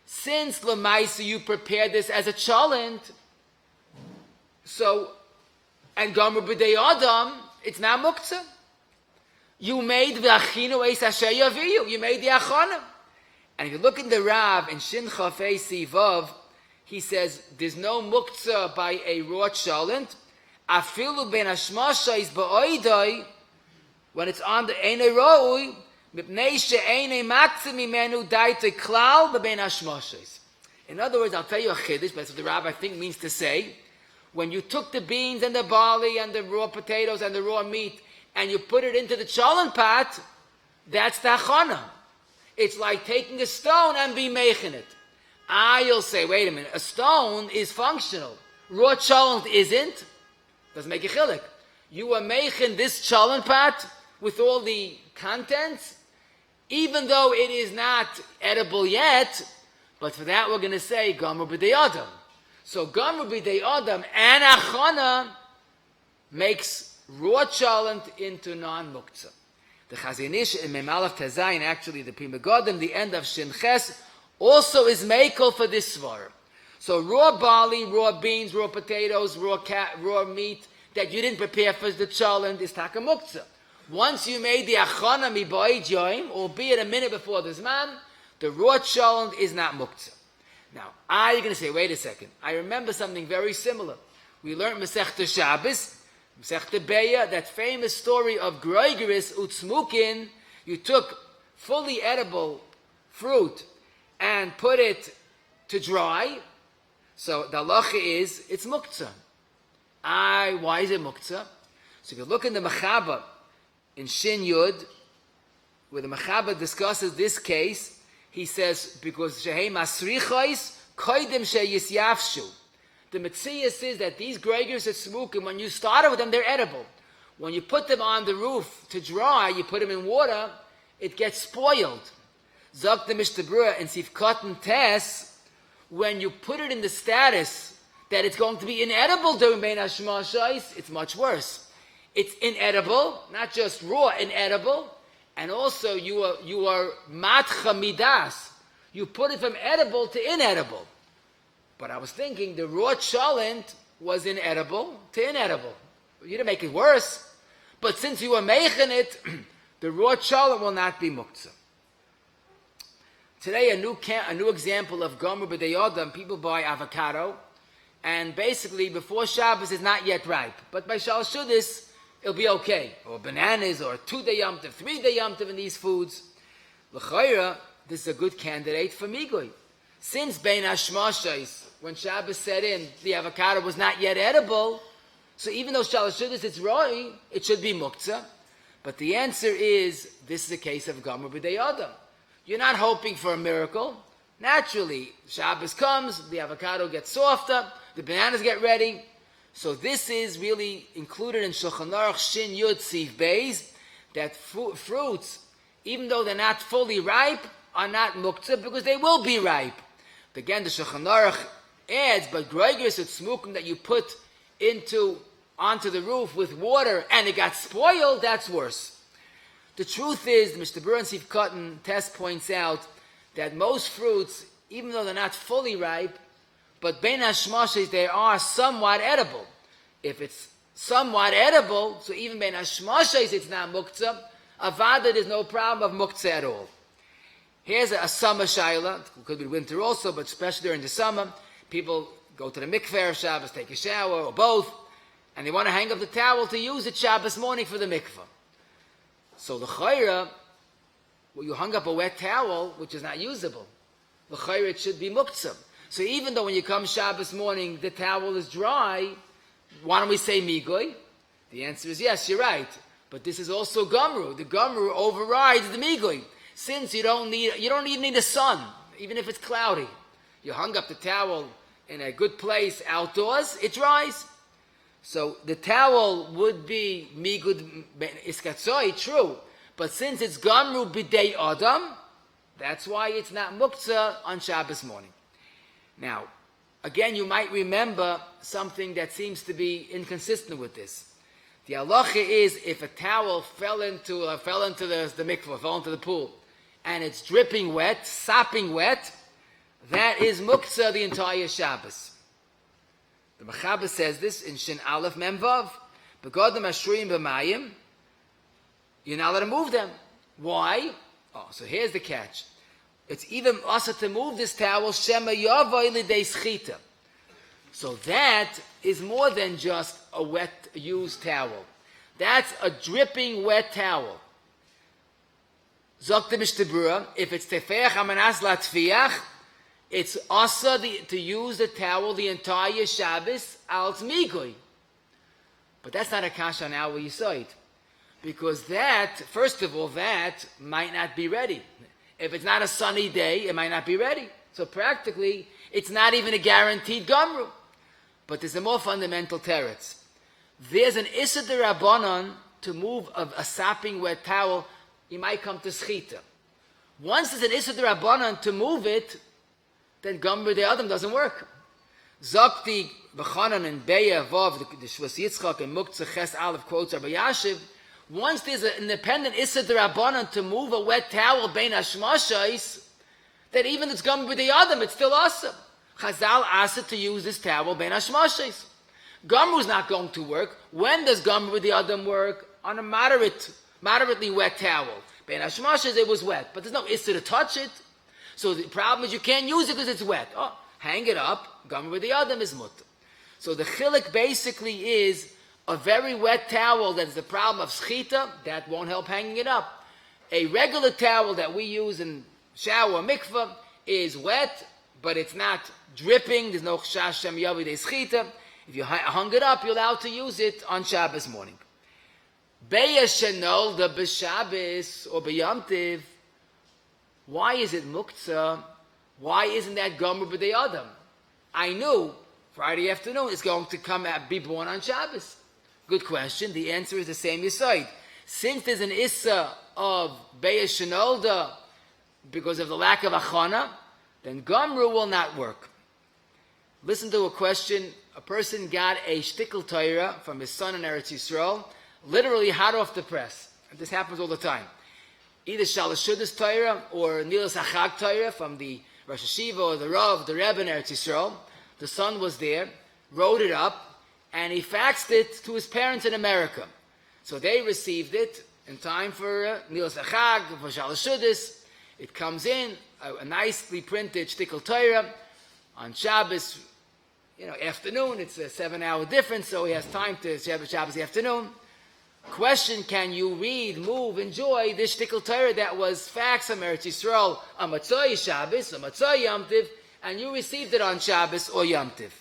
Since Lamaisa you prepared this as a cholent, so, and Gamru b'dei adam, it's not muktzah. You made the achinu eis asher yaviyu. You made the achana. And if you look in the Rav in Shin Chafei Sivav, he says there's no muktzah by a raw cholent. Afilu ben hashmasha is ba'oidai when it's on the einei roi mipnei she'einei maktzeh mimenu daite klal b'ben hashmashas. In other words, I'll tell you a chiddush, but that's what the Rav I think means to say. When you took the beans and the barley and the raw potatoes and the raw meat and you put it into the cholent pot, that's the achana. It's like taking a stone and be making it. You'll say, wait a minute, a stone is functional. Raw cholent isn't. Doesn't make a chilek. You are making this cholent pot with all the contents, even though it is not edible yet, but for that we're going to say Gamru b'dei adam. So Gamru b'dei adam and achana makes raw cholent into non-muktzah. The Chazon Ish in Memalaf Tazayin, actually the Pri Megadim, the end of Shin Ches, also is makel for this svar. So raw barley, raw beans, raw potatoes, raw meat that you didn't prepare for the cholent is taka muktzah. Once you made the achana mi ba'id yoim, albeit a minute before the zman, the raw cholent is not muktzah. Now, you're going to say, wait a second. I remember something very similar. We learned Masechta Shabbos, Masechta Beya, that famous story of Groigeris Utzmukin. You took fully edible fruit and put it to dry. So the halacha is, it's muktzah. Why is it muktzah? So if you look in the Mechaba, in Shin Yud, where the Mechaba discusses this case, he says, because Shehei Masrichais koidim sheyisyafshu. The Metzias is that these gregers that smoking, when you started with them, they're edible. When you put them on the roof to dry, you put them in water, it gets spoiled. Zok the Mishtabura and Sivkatan Tes, when you put it in the status that it's going to be inedible during Bein HaShmashais, it's much worse. It's inedible, not just raw, inedible, and also you are matcha midas. You put it from edible to inedible. But I was thinking the raw cholent was inedible to inedible. You didn't make it worse. But since you were making it, the raw cholent will not be muktzeh. Today, a new example of gomer b'dei adam. People buy avocado, and basically before Shabbos it's not yet ripe. But by Shal Shudis, it'll be okay. Or bananas, or 2-day Yom Tov, 3-day Yom Tov in these foods. L'chayra, this is a good candidate for migui. Since Bein HaShmashais, when Shabbos set in, the avocado was not yet edible, so even though Shalosh Shudis it's roi, it should be muktzeh. But the answer is, this is a case of gomer b'dei adam. You're not hoping for a miracle. Naturally, Shabbos comes, the avocado gets softer, the bananas get ready. So this is really included in Shulchan Aruch Shin Yud Tziv Beis, that fruits, even though they're not fully ripe, are not muktzeh because they will be ripe. Again, the Shulchan Aruch adds, but gregers at smukim that you put onto the roof with water and it got spoiled, that's worse. The truth is, Mr. Burn Sif Cotton Test points out that most fruits, even though they're not fully ripe, but Bein HaShmashis, they are somewhat edible. If it's somewhat edible, so even Bein HaShmashis, it's not muktzeh. Avada, there's no problem of muktzeh at all. Here's a summer shayla. It could be winter also, but especially during the summer, people go to the mikveh Shabbos, take a shower, or both, and they want to hang up the towel to use it Shabbos morning for the mikveh. So the chayra, well, you hung up a wet towel, which is not usable. The chayra, it should be muktzeh. So even though when you come Shabbos morning, the towel is dry, why don't we say migui? The answer is yes, you're right. But this is also gomru. The gomru overrides the migui. Since you don't even need the sun, even if it's cloudy. You hung up the towel in a good place outdoors, it dries. So the towel would be migud iskatzoi, true. But since it's gamru b'dei adam, that's why it's not muktzeh on Shabbos morning. Now, again, you might remember something that seems to be inconsistent with this. The halacha is if a towel fell into the mikveh, fell into the pool, and it's dripping wet, sopping wet, that is muktzeh the entire Shabbos. The Mechaber says this in Shin Aleph Mem Vav. Begodim Ashruim B'mayim, you're not allowed to move them. Why? Oh, so here's the catch. It's even also to move this towel, Shema Yavai L'dei Schita. So that is more than just a wet, used towel. That's a dripping wet towel. Zok the Mishtabura, if it's Tefeach Amanas Latfiach, it's also to use the towel the entire Shabbos als migui. But that's not a kasha on our yisoid. Because that, first of all, that might not be ready. If it's not a sunny day, it might not be ready. So practically, it's not even a guaranteed gomru. But there's a more fundamental teretz. There's an issa d'Rabbanan to move a sopping wet towel, you might come to schita. Once there's an issa d'Rabbanan to move it, then Gomber the Adam doesn't work. Zakti B'chanan and Beya Vav, the Shvus Yitzchak and Muktzeh Ches Aleph quotes Rabbi Yashiv, once there's an independent Issa D'Rabbanan to move a wet towel Bein HaShmashais, that even it's Gomber the Adam, it's still awesome. Chazal asked to use this towel Bein HaShmashais. Gomru's not going to work. When does Gomber the Adam work? On a moderately wet towel. Bein HaShmashais it was wet, but there's no Issa to touch it. So the problem is you can't use it because it's wet. Oh, hang it up. Gomer with the Adam is mutter. So the chilik basically is a very wet towel that is the problem of schita. That won't help hanging it up. A regular towel that we use in shower or mikveh is wet, but it's not dripping. There's no chash shem yavi de schita. If you hung it up, you're allowed to use it on Shabbos morning. Beya shenol the b'Shabbos or b'Yom Tiv. Why is it muktzeh Why isn't that Gomer B'dei Adam? I knew Friday afternoon is going to be born on Shabbos. Good question. The answer is the same Yesod. Since there's an Issa of Be'ez Shenolda because of the lack of Achana, then Gomru will not work. Listen to a question. A person got a shtickle Torah from his son in Eretz Yisrael, literally hot off the press. And this happens all the time. Either Shalashudas Torah or Nilas Achag Torah from the Rosh Hashiva or the Rav, the Rebbe in Eretz Yisrael. The son was there, wrote it up, and he faxed it to his parents in America. So they received it in time for Nilas Achag, for Shalashudas. It comes in, a nicely printed shtickle Torah on Shabbos, afternoon. It's a 7-hour difference, so he has time to Shabbos afternoon. Question: can you read, move, enjoy this shtickle Torah that was faxed from Eretz Yisrael on Muktzeh Shabbos, on Muktzeh Yom Tiv, and you received it on Shabbos or Yom Tiv?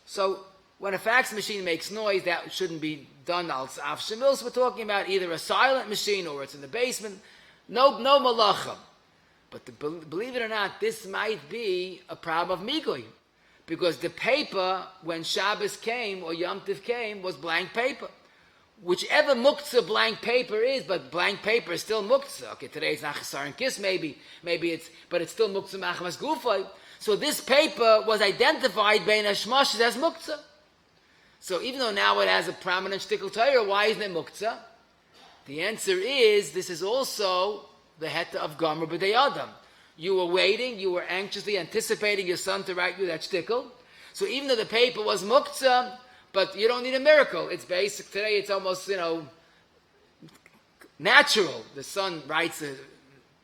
So when a fax machine makes noise, that shouldn't be done al Af Shemil. So we're talking about either a silent machine or it's in the basement. No malacha. But believe it or not, this might be a problem of Migui. Because the paper, when Shabbos came or Yom Tiv came, was blank paper. Whichever Muktzeh blank paper is, but blank paper is still Muktzeh. Okay, today it's not Chasar and Kiss, maybe but it's still Muktzeh Machamas Gufay. So this paper was identified Bein Hashmashas as Muktzeh. So even though now it has a prominent shtickle Torah, why isn't it Muktzeh? The answer is, this is also the heta of Gomer B'dei Adam. You were waiting, you were anxiously anticipating your son to write you that shtickle. So even though the paper was Muktzeh, but you don't need a miracle. It's basic. Today it's almost, natural. The son writes it,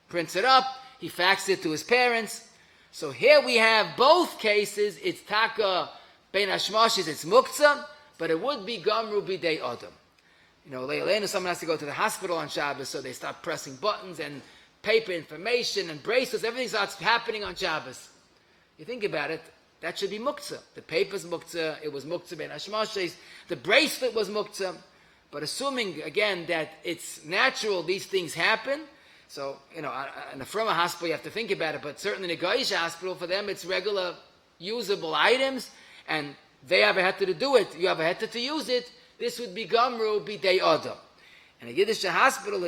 prints it up, he faxes it to his parents. So here we have both cases. It's Taka Bein Hashmashis, it's Muktzeh, but it would be Gomru B'dei Adam. Leilenu, someone has to go to the hospital on Shabbos, so they start pressing buttons and paper information and bracelets. Everything starts happening on Shabbos. You think about it, that should be Muktzeh. The paper's Muktzeh, it was Muktzeh Bein Hashmashis, the bracelet was Muktzeh. But assuming, again, that it's natural, these things happen. So, in a Froma hospital, you have to think about it, but certainly in a Goyish hospital, for them, it's regular usable items, and they have a heta to do it, you have a heta to use it. This would be Gomru B'dei Adam. In a Yiddish hospital,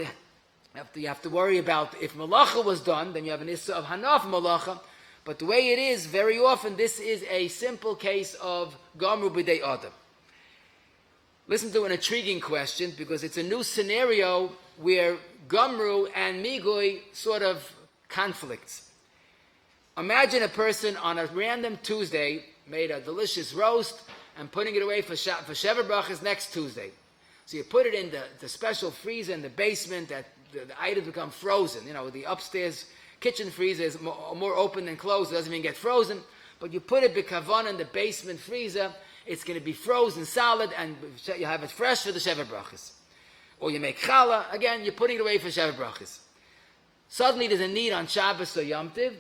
you have to worry about if Malacha was done, then you have an Issa of Hanaf Malacha. But the way it is, very often, this is a simple case of Gomru B'dei Adam. Listen to an intriguing question, because it's a new scenario where Gomru and Migui sort of conflicts. Imagine a person on a random Tuesday made a delicious roast and putting it away for Sheva Brachas next Tuesday. So you put it in the special freezer in the basement that the items become frozen. The upstairs kitchen freezer is more open than closed. It doesn't even get frozen. But you put it b'kavan in the basement freezer. It's going to be frozen solid, and you have it fresh for the Sheva Brachas. Or you make challah. Again, you're putting it away for Sheva Brachas. Suddenly there's a need on Shabbos or Yom Tiv.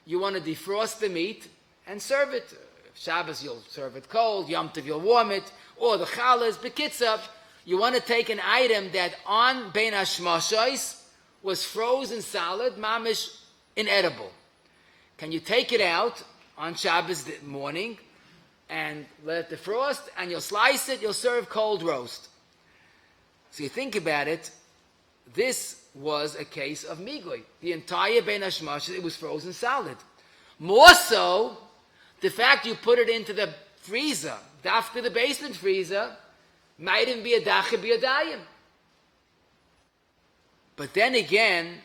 You want to defrost the meat and serve it. Shabbos you'll serve it cold. Yom Tiv you'll warm it. Or the challah is b'kitzah. You want to take an item that on Bein Hashmashos was frozen solid, mamish, inedible. Can you take it out on Shabbos morning and let it defrost, and you'll slice it, you'll serve cold roast? So you think about it, this was a case of Migui. The entire Bein Hashmashos, it was frozen solid. More so, the fact you put it into the freezer, after the basement freezer, might even be a dacha b'yadayim. But then again,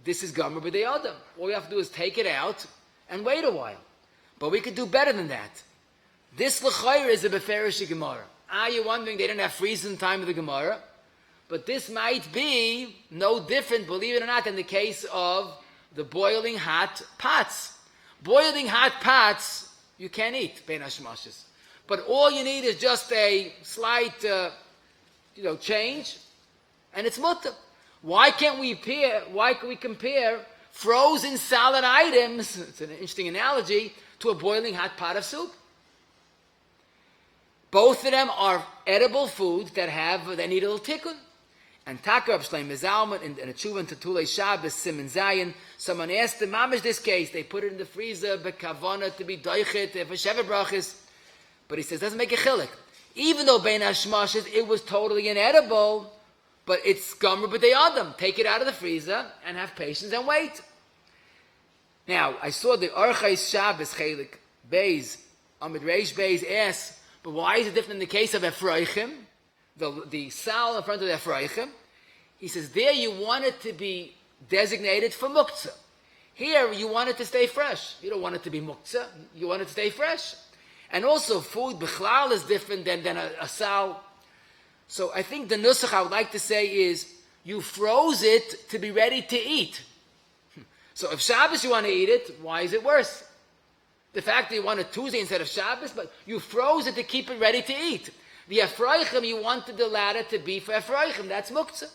this is Gomer B'dei Adam. All we have to do is take it out and wait a while. But we could do better than that. This l'chayr is a beferish Gemara. You're wondering they didn't have freezing time of the Gemara? But this might be no different, believe it or not, in the case of the boiling hot pots. Boiling hot pots, you can't eat, Bein Hashmashos. But all you need is just a slight, change, and it's mutter. Why can't we compare frozen solid items, it's an interesting analogy, to a boiling hot pot of soup? Both of them are edible foods that need a little tikkun. And Taka Reb Shlomo Zalman in a tshuva to Tulei Shabbos Siman Zayin, someone asked him, "Mamish this case? They put it in the freezer, bekavana to be doichet for sheva brachas." But he says doesn't make a chilek. Even though bein hashmashas it was totally inedible, but it's gomer b'dei adam. Take it out of the freezer and have patience and wait. Now I saw the Orchais Shabbos Chelik Beis Amid Reish Beis asks, but why is it different in the case of Efraichim? The sal in front of the Efraichim, he says there you want it to be designated for Muktzeh. Here you want it to stay fresh. You don't want it to be Muktzeh. You want it to stay fresh. And also food bichlal is different than a sal. So I think the nusach I would like to say is you froze it to be ready to eat. So if Shabbos you want to eat it, why is it worse? The fact that you want it Tuesday instead of Shabbos, but you froze it to keep it ready to eat. The Efraichim, you wanted the ladder to be for Efraichim. That's Muktzeh.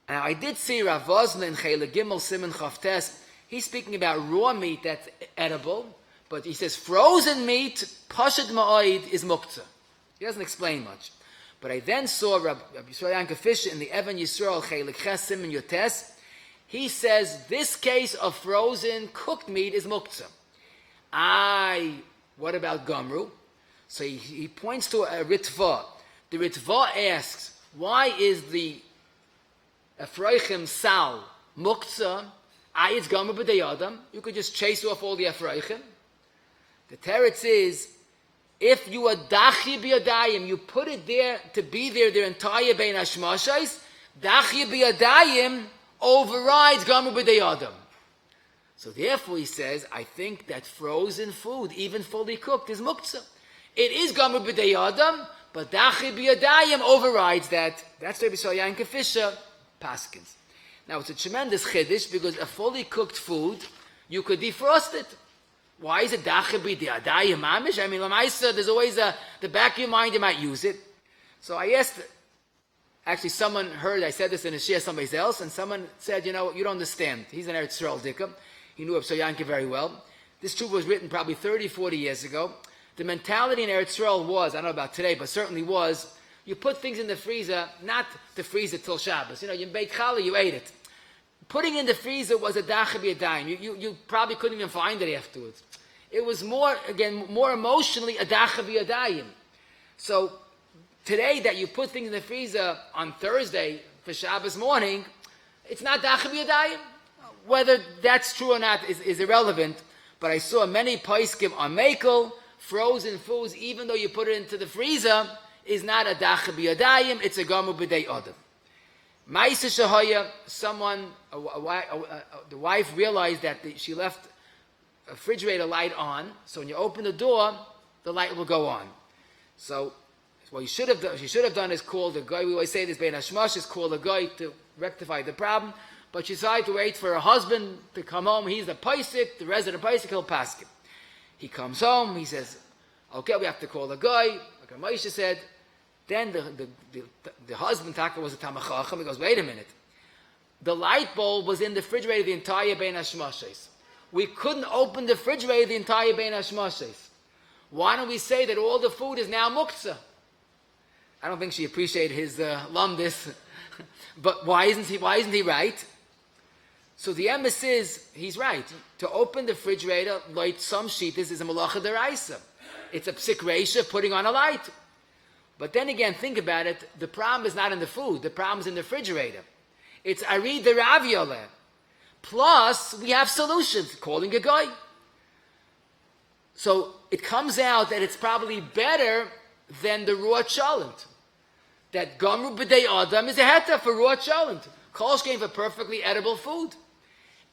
Now, I did see Rav Vosna in Chele Gimel Siman Chavtes. He's speaking about raw meat that's edible, but he says frozen meat, Pashad Ma'oid, is Muktzeh. He doesn't explain much. But I then saw Rabbi Yakov Zev in the Evan Yisrael Chele Ches Siman Yotes. He says this case of frozen cooked meat is Muktzeh. What about Gomru? So he points to a Ritva. The Ritva asks, why is the Efraichim Sal Muktzeh? It's Gomer b'dei Adam. You could just chase off all the Efraichim. The teretz is, if you are Dachi b'yadayim, you put it there to be there their entire Bein Hashmashais, Dachi b'yadayim overrides Gomer b'dei Adam. So therefore he says, I think that frozen food, even fully cooked, is Muktzeh. It is Gomer b'dei Adam, but Dachi b'yadayim overrides that. That's Rabbi Yankel Fisher Paskins. Now it's a tremendous chiddush because a fully cooked food, you could defrost it. Why is it Dachi b'yadayim mamish? I mean, Lamaisa, there's always the back of your mind you might use it. So I asked, actually someone heard I said this in a shia somebody else, and someone said, you know, you don't understand. He's an Eretz Yisrael Dikkum. He knew Rabbi Yankel very well. This tshuva was written probably 30, 40 years ago. The mentality in Eretz Yisrael was, I don't know about today, but certainly was, you put things in the freezer, not to freeze it till Shabbos. You know, you bake challah, you ate it. Putting in the freezer was a dacha b'yadayim. You probably couldn't even find it afterwards. It was more emotionally a dacha b'yadayim. So today that you put things in the freezer on Thursday for Shabbos morning, it's not dacha b'yadayim. Whether that's true or not is irrelevant, but I saw many poskim on Mekel, frozen foods, even though you put it into the freezer, is not a dacha b'yadayim, it's a gomer b'dei adam. Ma'isa shahaya, someone, the wife realized that she left a refrigerator light on, so when you open the door, the light will go on. So what she should have done is call the guy. We always say this, Bein Hashmash, is call the guy to rectify the problem. But she decided to wait for her husband to come home. He's the paisik, the resident paisik, he'll pass him. He comes home, he says, okay, we have to call the guy. Like Moshe said, then the husband, Taka, was a Tamachacham. He goes, wait a minute. The light bulb was in the refrigerator the entire Bein Hashmashes. We couldn't open the refrigerator the entire Bein Hashmashes. Why don't we say that all the food is now Muktzeh? I don't think she appreciated his lumdis. But why isn't he right? So the emes is, he's right. To open the refrigerator, light some sheetas is a malacha deraisa. It's a psik reisha, putting on a light. But then again, think about it. The problem is not in the food. The problem is in the refrigerator. It's ari deraviyoleh. Plus, we have solutions. Calling a guy. So it comes out that it's probably better than the raw cholent. That Gomru b'dei Adam is a heta for raw cholent. Kolsh came for perfectly edible food.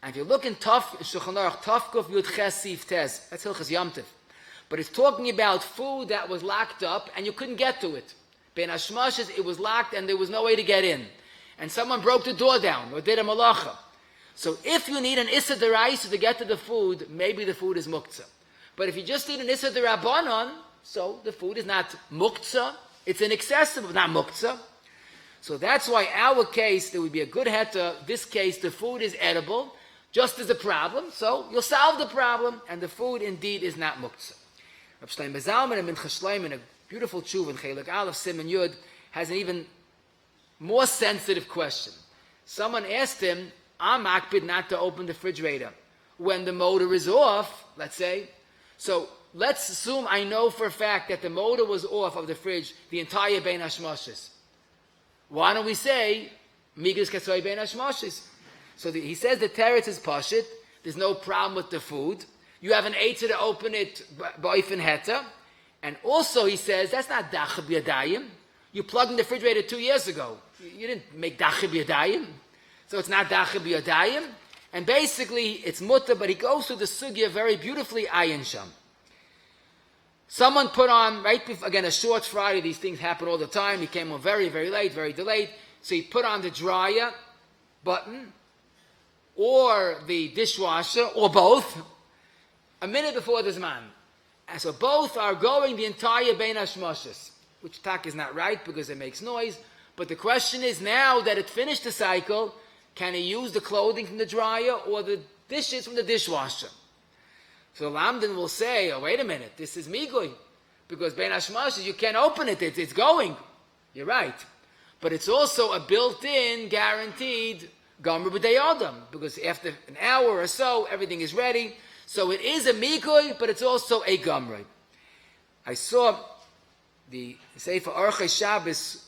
And if you look in Shulchan Aruch, Tafkuf Yud Ches Sif Tes, that's Hilchas Yom Tov. But it's talking about food that was locked up and you couldn't get to it. Bein Hashmashes, it was locked and there was no way to get in. And someone broke the door down or did a malacha. So if you need an Issa Deraisa to get to the food, maybe the food is Muktzeh. But if you just need an Issa Derabanan, so the food is not Muktzeh, it's inaccessible, not Muktzeh. So that's why our case, there would be a good heta. This case, the food is edible, just as a problem, so you'll solve the problem, and the food indeed is not Muktzeh. Rabbi Shlomo Zalman and Mincha Shlomo in a beautiful tshuva in Chelik Aleph Siman Yud has an even More sensitive question. Someone asked him, I'm makpid not to open the refrigerator when the motor is off, let's say. So let's assume I know for a fact that the motor was off of the fridge the entire Bein Hashmoshes. Why don't we say, Migas Katsoy Bein Hashmoshes? So he says the teretz is pashit, there's no problem with the food. You have an eitzah to open it ba'ofen heta. And also he says, that's not dachab yadayim. You plugged in the refrigerator 2 years ago. You didn't make dachab yadayim. So it's not dachab yadayim. And basically it's mutter, but he goes through the sugya very beautifully, ayin sham. Someone put on, right before, again, a short Friday, these things happen all the time. He came on very, very late, very delayed. So he put on the dryer button, or the dishwasher, or both, a minute before the Zman. And so both are going the entire Bein Hashmoshes, which tak is not right because it makes noise. But the question is, now that it finished the cycle, can he use the clothing from the dryer or the dishes from the dishwasher? So Lamdan will say, oh, wait a minute, this is Migui. Because Bein Hashmoshes, you can't open it, it's going. You're right. But it's also a built-in, guaranteed Gomer B'dei Adam. Because after an hour or so, everything is ready. So it is a Migui, but it's also a Gomer. I saw the Sefer Orchei Shabbos,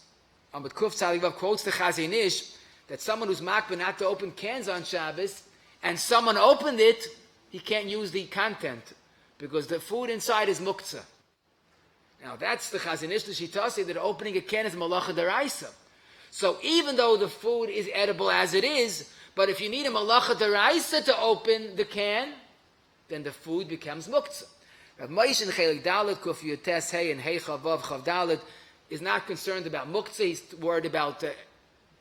Amud Kuf Tzaddik Vav quotes the Chazon Ish, that someone who's makbid not to open cans on Shabbos, and someone opened it, he can't use the content, because the food inside is Muktzeh. Now that's the Chazon Ish L'Shitasi, that opening a can is Malacha D'Oraisa. So even though the food is edible as it is, but if you need a Malacha D'Oraisa to open the can, then the food becomes Muktzeh. Rav Moshe in Chelik Dalet, Kuf Yotes Hey and Hey Chavav Chav Dalet, is not concerned about Muktzeh. He's worried about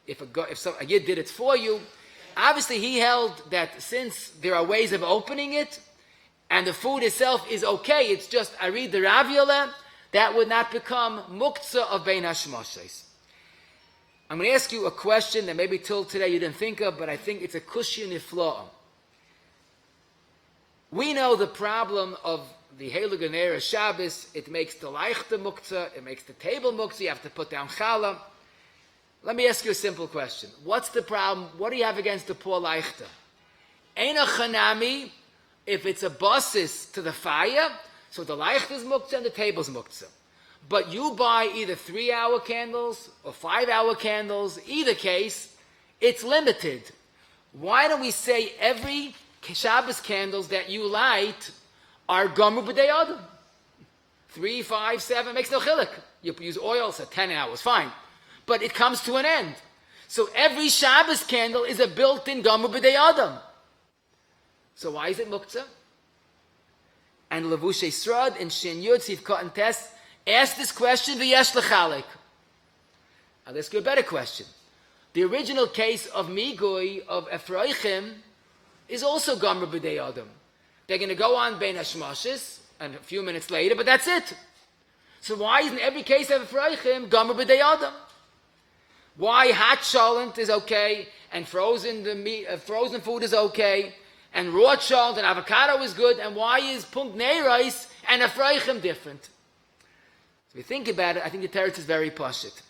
if a Yid did it for you. Obviously, he held that since there are ways of opening it, and the food itself is okay, it's just I read the Raviola, that would not become Muktzeh of Bein Hashmoshes. I'm going to ask you a question that maybe till today you didn't think of, but I think it's a kushya nifla'ah. We know the problem of the Heilige Ner Shabbos. It makes the leichte Muktzeh, it makes the table Muktzeh, you have to put down challah. Let me ask you a simple question. What's the problem? What do you have against the poor leichte? Ein a chanami, if it's a basis to the fire, so the leichte is Muktzeh and the table's Muktzeh. But you buy either 3-hour candles or 5-hour candles, either case, it's limited. Why don't we say every Shabbos candles that you light are Gomer B'dei Adam? 3, 5, 7, makes no chiluk. You use oil, so 10 hours, fine. But it comes to an end. So every Shabbos candle is a built-in Gomer B'dei Adam. So why is it Muktzeh? And Levushei Srad and Shin Yud Sivkot and Test asked this question, V'yesh l'chalik. I'll ask you a better question. The original case of Migui, of Ephraim, is also Gomer B'dei Adam. They're going to go on Bein Hashmoshes, and a few minutes later, but that's it. So why isn't every case of Ephraim Gomer B'dei Adam? Why hot cholent is okay, and frozen food is okay, and raw cholent and avocado is good, and why is Punkt Neirais and Ephraim different? If you think about it, I think the teretz is very pashut.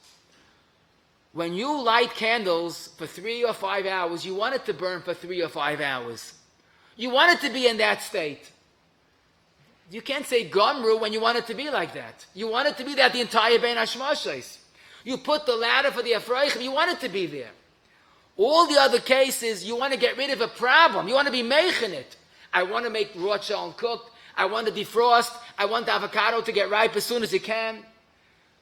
When you light candles for 3 or 5 hours, you want it to burn for 3 or 5 hours. You want it to be in that state. You can't say Gomru when you want it to be like that. You want it to be that the entire Bein Hashmoshes. You put the ladder for the Ephraim, you want it to be there. All the other cases, you want to get rid of a problem. You want to be making it. I want to make raw cholent cooked. I want to defrost. I want the avocado to get ripe as soon as it can.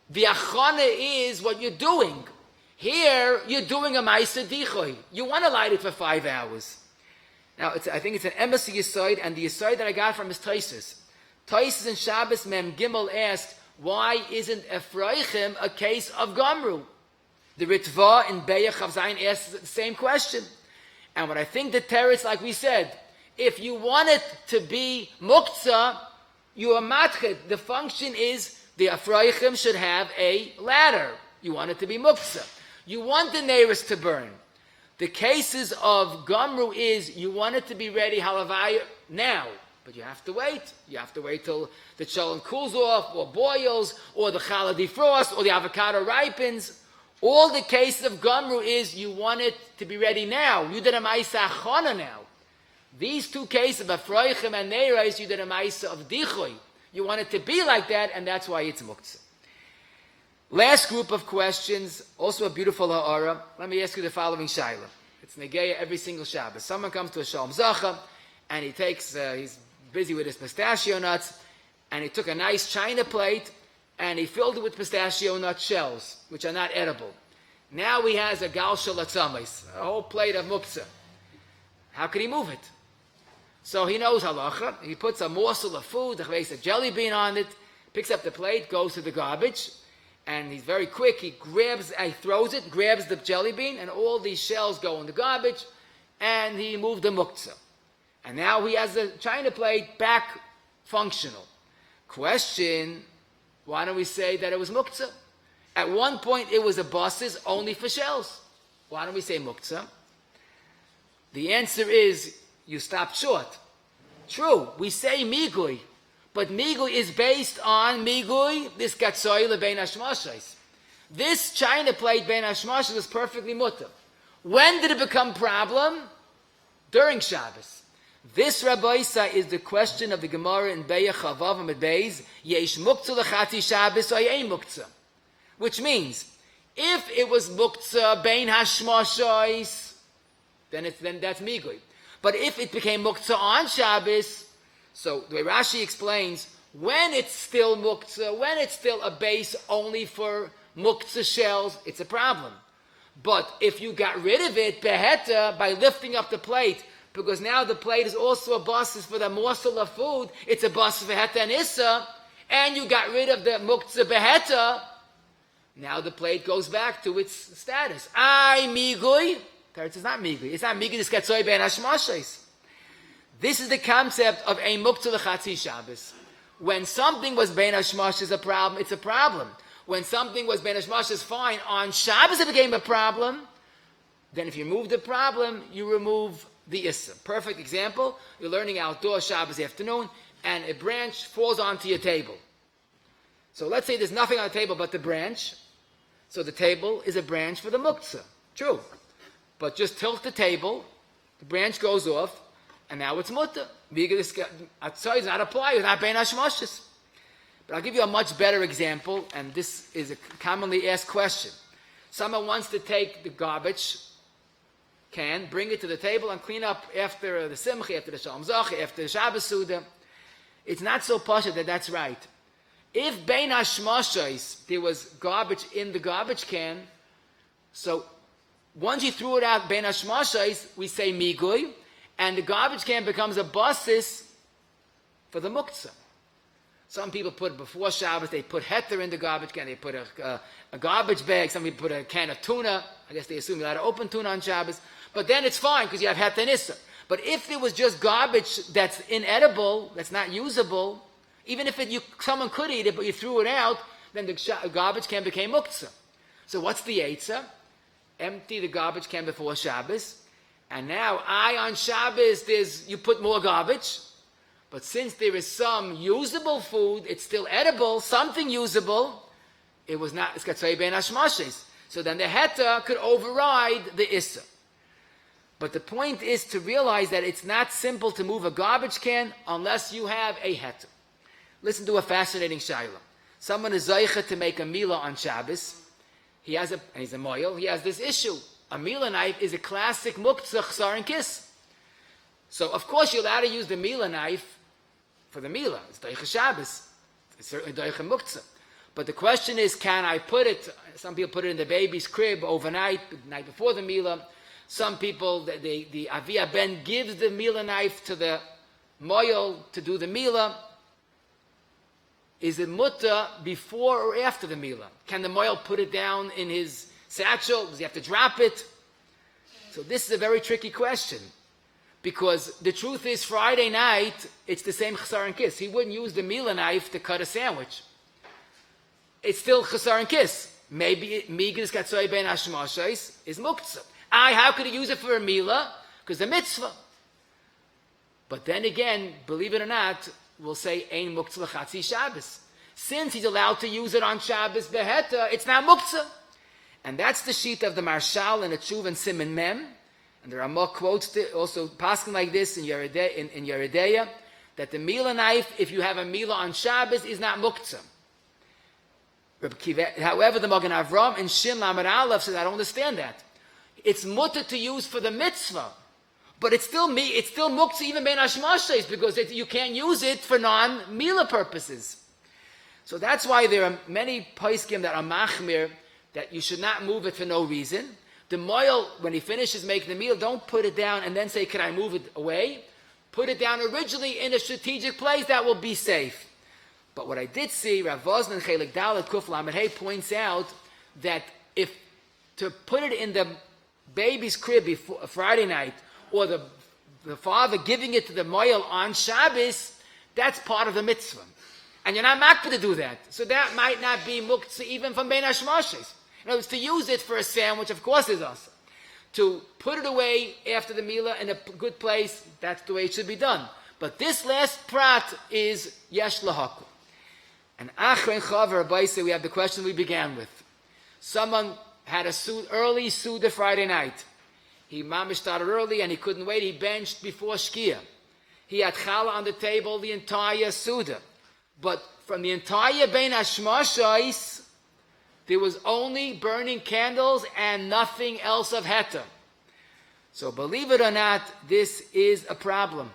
The achana is what you're doing. Here, you're doing a ma'aser dichoy. You want to light it for 5 hours. Now, I think it's an emes yisoid, and the yisoid that I got from is Taisus. Taisus in Shabbos Mem Gimel asked, why isn't Ephraim a case of Gomru? The Ritva in Be'er Chav Zayin asks the same question. And what I think the teretz, like we said, if you want it to be Muktzeh, you are matched. The function is the Ephraim should have a ladder. You want it to be Muktzeh. You want the neiros to burn. The cases of Gomru is you want it to be ready halavaya now, but you have to wait. You have to wait till the cholent cools off, or boils, or the challah defrosts, or the avocado ripens, All the cases of Gomru is you want it to be ready now. You did a Maisa Achana now. These two cases of Afroichim and Neirais, you did a Maisa of Dichoy. You want it to be like that, and that's why it's Muktzeh. Last group of questions, also a beautiful ha'ara. Let me ask you the following shaila. It's Negeya every single Shabbos. Someone comes to a Shalom Zacha, and he takes, he's busy with his pistachio nuts, and he took a nice china plate, and he filled it with pistachio nut shells, which are not edible. Now he has a gal shalatzamis, a whole plate of muktzeh. How could he move it? So he knows halacha. He puts a morsel of food, a jelly bean on it, picks up the plate, goes to the garbage, and he's very quick. He throws it, grabs the jelly bean, and all these shells go in the garbage, and he moved the muktzeh. And now he has the china plate back functional. Question, why don't we say that it was muktzeh? At one point it was a basis only for shells. Why don't we say muktzeh? The answer is, you stopped short. True, we say migui, but migui is based on migui, this gatsoy lebein hashmashos. This china plate bein hashmashos is perfectly mutter. When did it become problem? During Shabbos. This Rabbi Isa is the question of the Gemara in Be'ah Chavav and Beis, Yesh Muktzeh l'chati Shabbos or Yein Muktzeh. Which means, if it was Muktzeh bein hashmashos, then that's migui. But if it became Muktzeh on Shabbos, so the way Rashi explains, when it's still Muktzeh, when it's still a base only for Muktzeh shells, it's a problem. But if you got rid of it, beheta, by lifting up the plate, because now the plate is also a basis for the morsel of food, it's a basis for heta and issa, and you got rid of the muktzeh beheta, now the plate goes back to its status. Ay migui, it's not migui. It's not migui, this katsoy ben hashmashos. This is the concept of a muktzeh l'chatzi Shabbos. When something was ben hashmashos a problem, it's a problem. When something was ben hashmashos fine, on Shabbos it became a problem, then if you remove the problem, you remove the issa. Perfect example, you're learning outdoor Shabbos afternoon, and a branch falls onto your table. So let's say there's nothing on the table but the branch. So the table is a branch for the muktzeh. True. But just tilt the table, the branch goes off, and now it's mutter. Atzai is not applied, it's not bein hashmashos. But I'll give you a much better example, and this is a commonly asked question. Someone wants to take the garbage can, bring it to the table and clean up after the simcha, after the shalom zacha, after the Shabbos Suda. It's not so pasha that that's right. If bein hashmashos, there was garbage in the garbage can, so once you threw it out bein hashmashos, we say migui, and the garbage can becomes a basis for the muktzeh. Some people put before Shabbos, they put heter in the garbage can, they put a garbage bag, some people put a can of tuna. I guess they assume you're allowed to open tuna on Shabbos. But then it's fine because you have heter and issa. But if there was just garbage that's inedible, that's not usable, even if someone could eat it, but you threw it out, then the garbage can became muktzeh. So what's the eitzah? Empty the garbage can before Shabbos. And now, on Shabbos, you put more garbage. But since there is some usable food, it's still edible, something usable, it was not, it's katzai ben hashmashos. So then the heta could override the issa. But the point is to realize that it's not simple to move a garbage can unless you have a heta. Listen to a fascinating shayla. Someone is zeicha to make a mila on Shabbos. He's a moyel, he has this issue. A mila knife is a classic muktzeh chsar and kiss. So of course you're allowed to use the mila knife for the mila. It's doicha Shabbos. It's certainly doicha muktzeh. But the question is, can I put it, some people put it in the baby's crib overnight, the night before the mila. Some people, the Avia Ben gives the mila knife to the moyel to do the mila. Is it mutter before or after the mila? Can the moyel put it down in his satchel? Does he have to drop it? So this is a very tricky question. Because the truth is, Friday night, it's the same chasar and kiss. He wouldn't use the mila knife to cut a sandwich. It's still chasar and kiss. Maybe migis katsoy ben hashmashos is muktzeh. How could he use it for a mila? Because the mitzvah. But then again, believe it or not, we'll say ein muktzeh l'chatzi Shabbos. Since he's allowed to use it on Shabbos beheta, it's not muktzeh. And that's the sheet of the Marshal and the Tshuva and Siman Mem. And there are more quotes also passing like this in Yeridea, that the Mila knife, if you have a Mila on Shabbos, is not Muktzeh. However, the Magen Avram in Shin Lamed Aleph says, I don't understand that. It's mutter to use for the mitzvah, but it's still Muktzeh even bein hashmashos, because you can't use it for non-Mila purposes. So that's why there are many poskim that are machmir, that you should not move it for no reason. The moil, when he finishes making the meal, don't put it down and then say, can I move it away? Put it down originally in a strategic place that will be safe. But what I did see, Rav Vosman Chelik Dalet Kuf Lamed Hey points out that if to put it in the baby's crib before Friday night, or the father giving it to the moil on Shabbos, that's part of the mitzvah. And you're not makpid to do that. So that might not be muktzeh even from bein hashmashos. In other words, to use it for a sandwich, of course, is awesome. To put it away after the Mila in a good place, that's the way it should be done. But this last prat is yesh lahaku. And Achrein Chaver Abaisa, we have the question we began with. Someone had a early Suda Friday night. He mamish started early and he couldn't wait. He benched before Shkia. He had challah on the table the entire Suda. But from the entire Bein Hashmashos, there was only burning candles and nothing else of heta. So believe it or not, this is a problem.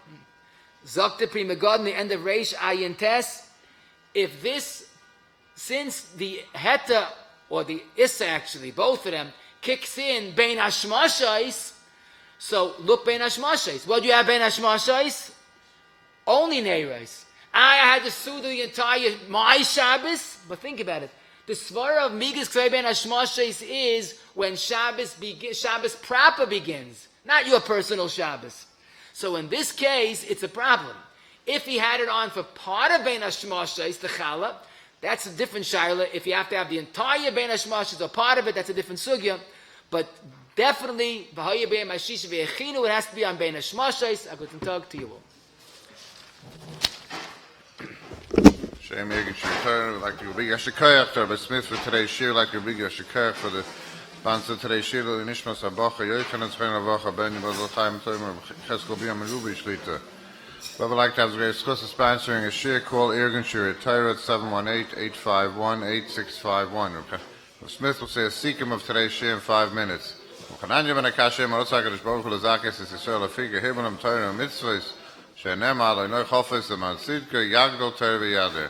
Zakta Pri Megad in the end of Reish Ayin Tes, if this, since the heta, or the issa actually, both of them, kicks in Bein Hashmashos, so look Bein Hashmashos. What do you have Bein Hashmashos? Only Neiros. I had to sue the entire my Shabbos, but think about it. The svara of Migas Ksei Ben Hashmashos is when Shabbos proper begins, not your personal Shabbos. So in this case, it's a problem. If he had it on for part of Ben Hashmashos, the challah, that's a different shayla. If you have to have the entire Ben Hashmashos or part of it, that's a different sugya. But definitely, it has to be on Ben Hashmashos. A good talk to you all. Shem Yegin Shir, like to be Yashikayach to Rabbi Smith for today's shir, like to be Yashikayach for the bands of today's shir, the Nishmas Abacha, Yoikan and Sven Avacha, Ben Yibazal Chaim Tomer, Chesko Biyam and Rubi Shlita. We would like to have the great discuss sponsoring a shir call Irgun Shir at Torah at 718-851-8651. Rabbi Smith will say a seekum of today's shir in 5 minutes. Chananya ben Akashem, Rotzakadish Baruch Lazakis, is Yisrael Afika, Hibanam Torah and Mitzvahs. She'nema aloi noi chofes the man sidka yagdol ter v'yader.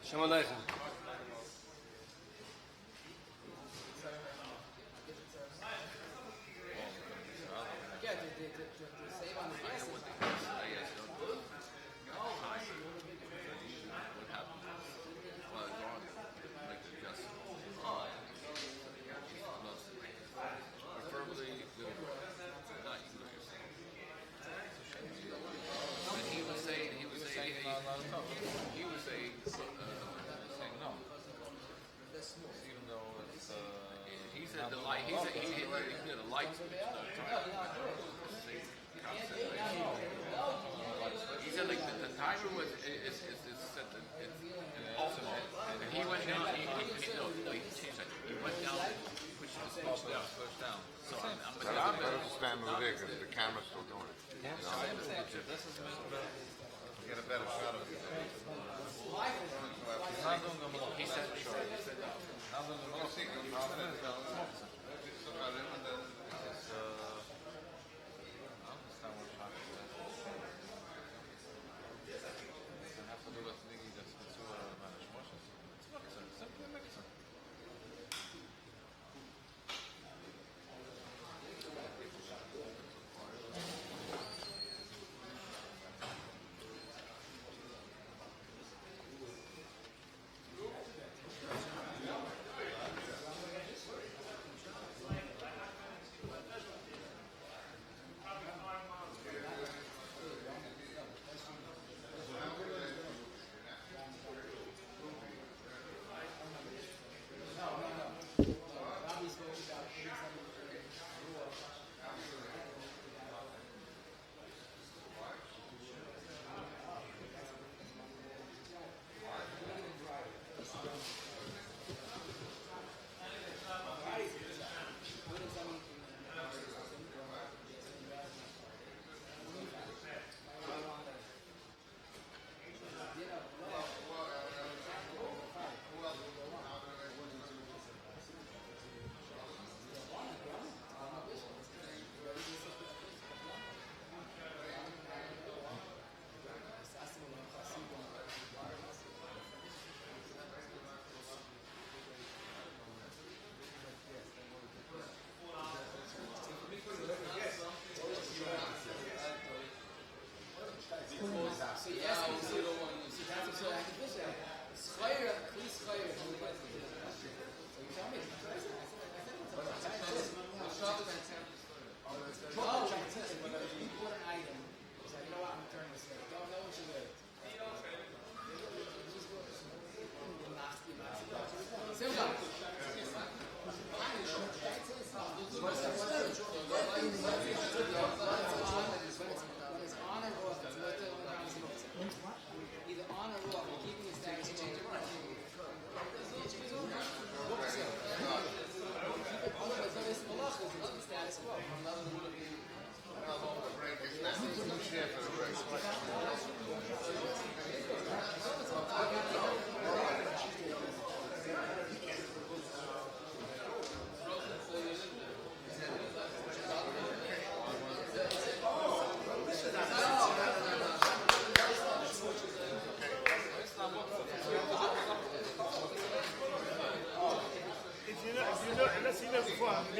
Shalom Aleichem. Yeah, to save on the price. He said like the timer was is set to ultimate, and he went down. He changed that. He went down, pushed the switch down. So I'm Better to stand over there because the camera's still doing it. I understand. This is Get a better shot of it. he said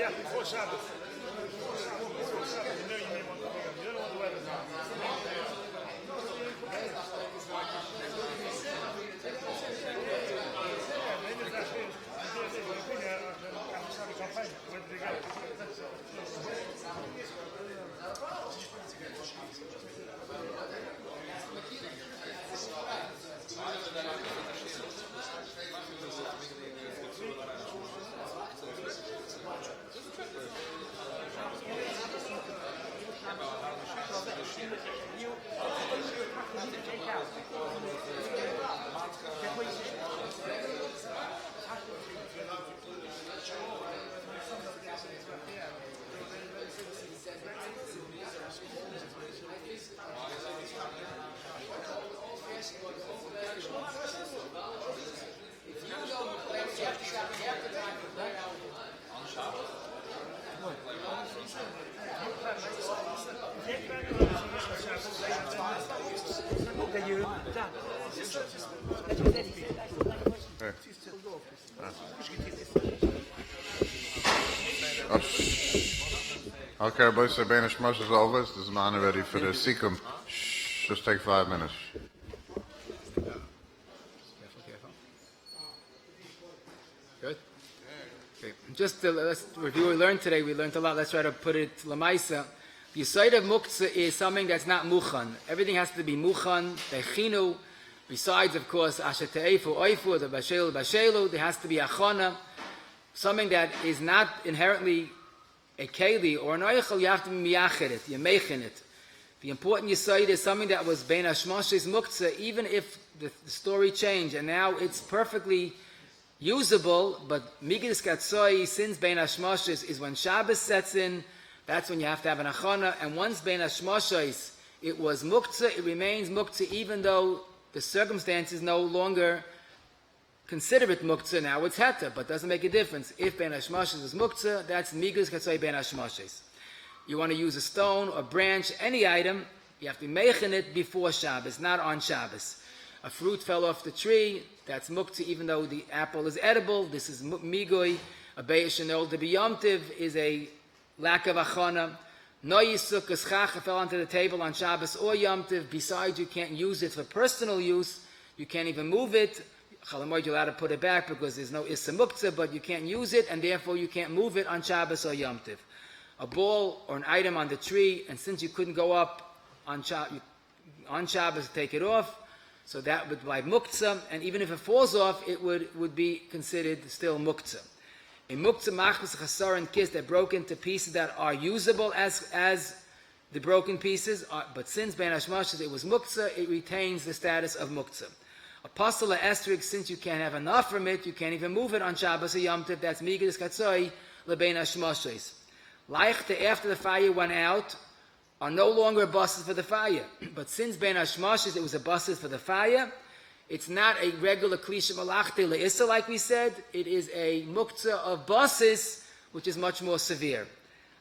Before Shabbos. Before Shabbos, you know you may want to pick up. You don't know what the weather's like. Where did they go? Okay, boys, the Banish Mush is over. This is man ready for the Sikkim. Just take 5 minutes. Good? Okay. Just let's review what we learned today. We learned a lot. Let's try to put it lamaisa. The side of muktzeh is something that's not muchan. Everything has to be muchan, techinu. Besides, of course, asher te'efu, oifu, the bashelu, there has to be achana. Something that is not inherently a keli or an oichel, you have to be miyached it, you're mechin it. The important yisoid is something that was bein hashmashis muktzeh, even if the story changed and now it's perfectly usable, but migdis katzoi, since bein hashmashis is when Shabbos sets in, that's when you have to have an achana, and once bein hashmashis it was muktzeh, it remains muktzeh even though the circumstances no longer consider it muktzeh. Now it's heta, but doesn't make a difference. If ben hashmashis is muktzeh, that's migus katzoi ben hashmashis. You want to use a stone, a branch, any item, you have to mechin it before Shabbos, not on Shabbos. A fruit fell off the tree, that's muktzeh even though the apple is edible. This is migui. A beis shenol de biyomtiv is a lack of achana. No yisuk eschacha fell onto the table on Shabbos or yomtiv. Besides, you can't use it for personal use. You can't even move it. Chalamoid, you're allowed to put it back because there's no issa muktzeh, but you can't use it, and therefore you can't move it on Shabbos or Yom Tiv. A ball or an item on the tree, and since you couldn't go up on Shabbos to take it off, so that would be muktzeh, and even if it falls off, it would be considered still muktzeh. A muktzeh machmas chasar and kiss that broke into pieces that are usable as the broken pieces, but since ben hashmashis it was muktzeh, it retains the status of muktzeh. Apostle Estrig, since you can't have enough from it, you can't even move it on Shabbos or Yom Tov, that's migdis katzoi lebein hashmashis. Leichte, after the fire went out, are no longer buses for the fire. But since ben hashmashis it was a buses for the fire, it's not a regular klisha malachte le'issa like we said, it is a muktzeh of buses, which is much more severe.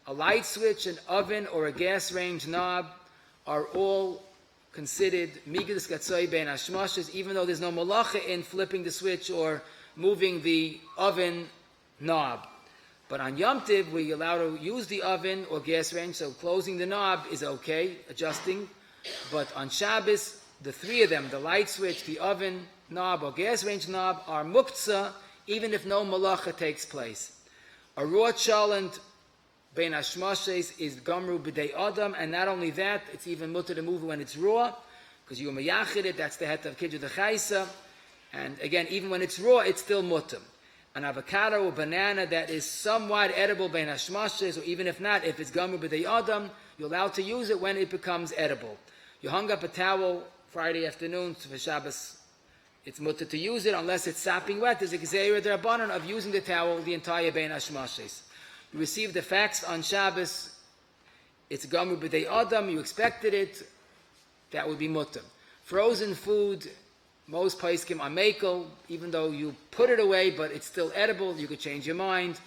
A light switch, an oven, or a gas range knob are all considered migdis katzoi ben hashmashis, even though there's no malacha in flipping the switch or moving the oven knob. But on Yom Tiv, we're allowed to use the oven or gas range, so closing the knob is okay, adjusting. But on Shabbos, the three of them, the light switch, the oven knob, or gas range knob, are muktzeh, even if no malacha takes place. A raw cholent ben hashmashis is gamru b'dei adam, and not only that, it's even mutter to move it when it's raw, because you meyachid it, that's the het of kiddush the chaisa, and again, even when it's raw, it's still mutter. An avocado or banana that is somewhat edible ben hashmashis, or even if not, if it's gamru b'dei adam, you're allowed to use it when it becomes edible. You hung up a towel Friday afternoon for Shabbos, it's mutter to use it unless it's sopping wet. There's a gzeira d'rabbanan of using the towel the entire ben hashmashis. You received the fax on Shabbos, it's gamu b'dei adam, you expected it, that would be mutter. Frozen food, most paiskim are makel, even though you put it away, but it's still edible, you could change your mind.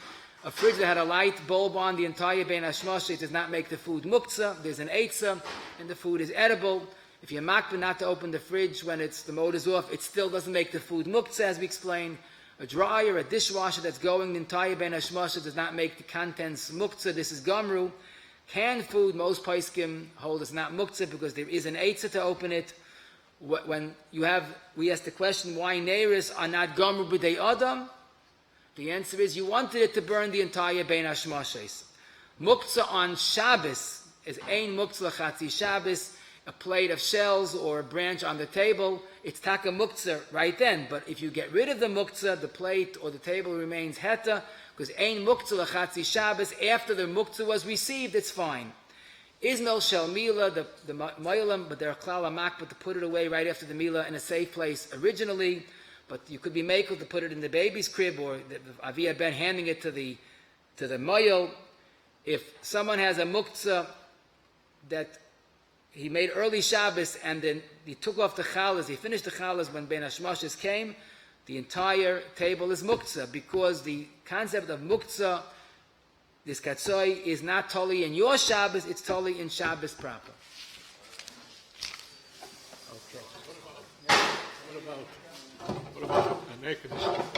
A fridge that had a light bulb on the entire ben hashmashis does not make the food muktzeh, there's an eitzah, and the food is edible. If you're makbid not to open the fridge when the motor's off, it still doesn't make the food muktzeh, as we explained. A dryer, a dishwasher that's going the entire ben hashmashis does not make the contents muktzeh. This is gamru. Canned food, most paiskim hold it's not muktzeh because there is an eitzah to open it. When we asked the question why neiris are not gamru b'dei adam. The answer is you wanted it to burn the entire ben hashmashis. Muktzeh on Shabbos is ein muktzeh l'chatzi Shabbos. A plate of shells or a branch on the table, it's taka muktzeh right then. But if you get rid of the muktzeh, the plate or the table remains heta, because ein muktzeh l'chatzi Shabbos, after the muktzeh was received, it's fine. Ismel shel mila, the moilam, but they're klal makbet to put it away right after the mila in a safe place originally, but you could be makel to put it in the baby's crib or the aviyah ben handing it to the moil. If someone has a muktzeh that he made early Shabbos and then he took off the chalas, he finished the chalas when ben hashmashis came, the entire table is muktzeh, because the concept of muktzeh, this katzoi, is not totally in your Shabbos, it's totally in Shabbos proper. Okay. What about an air conditioner?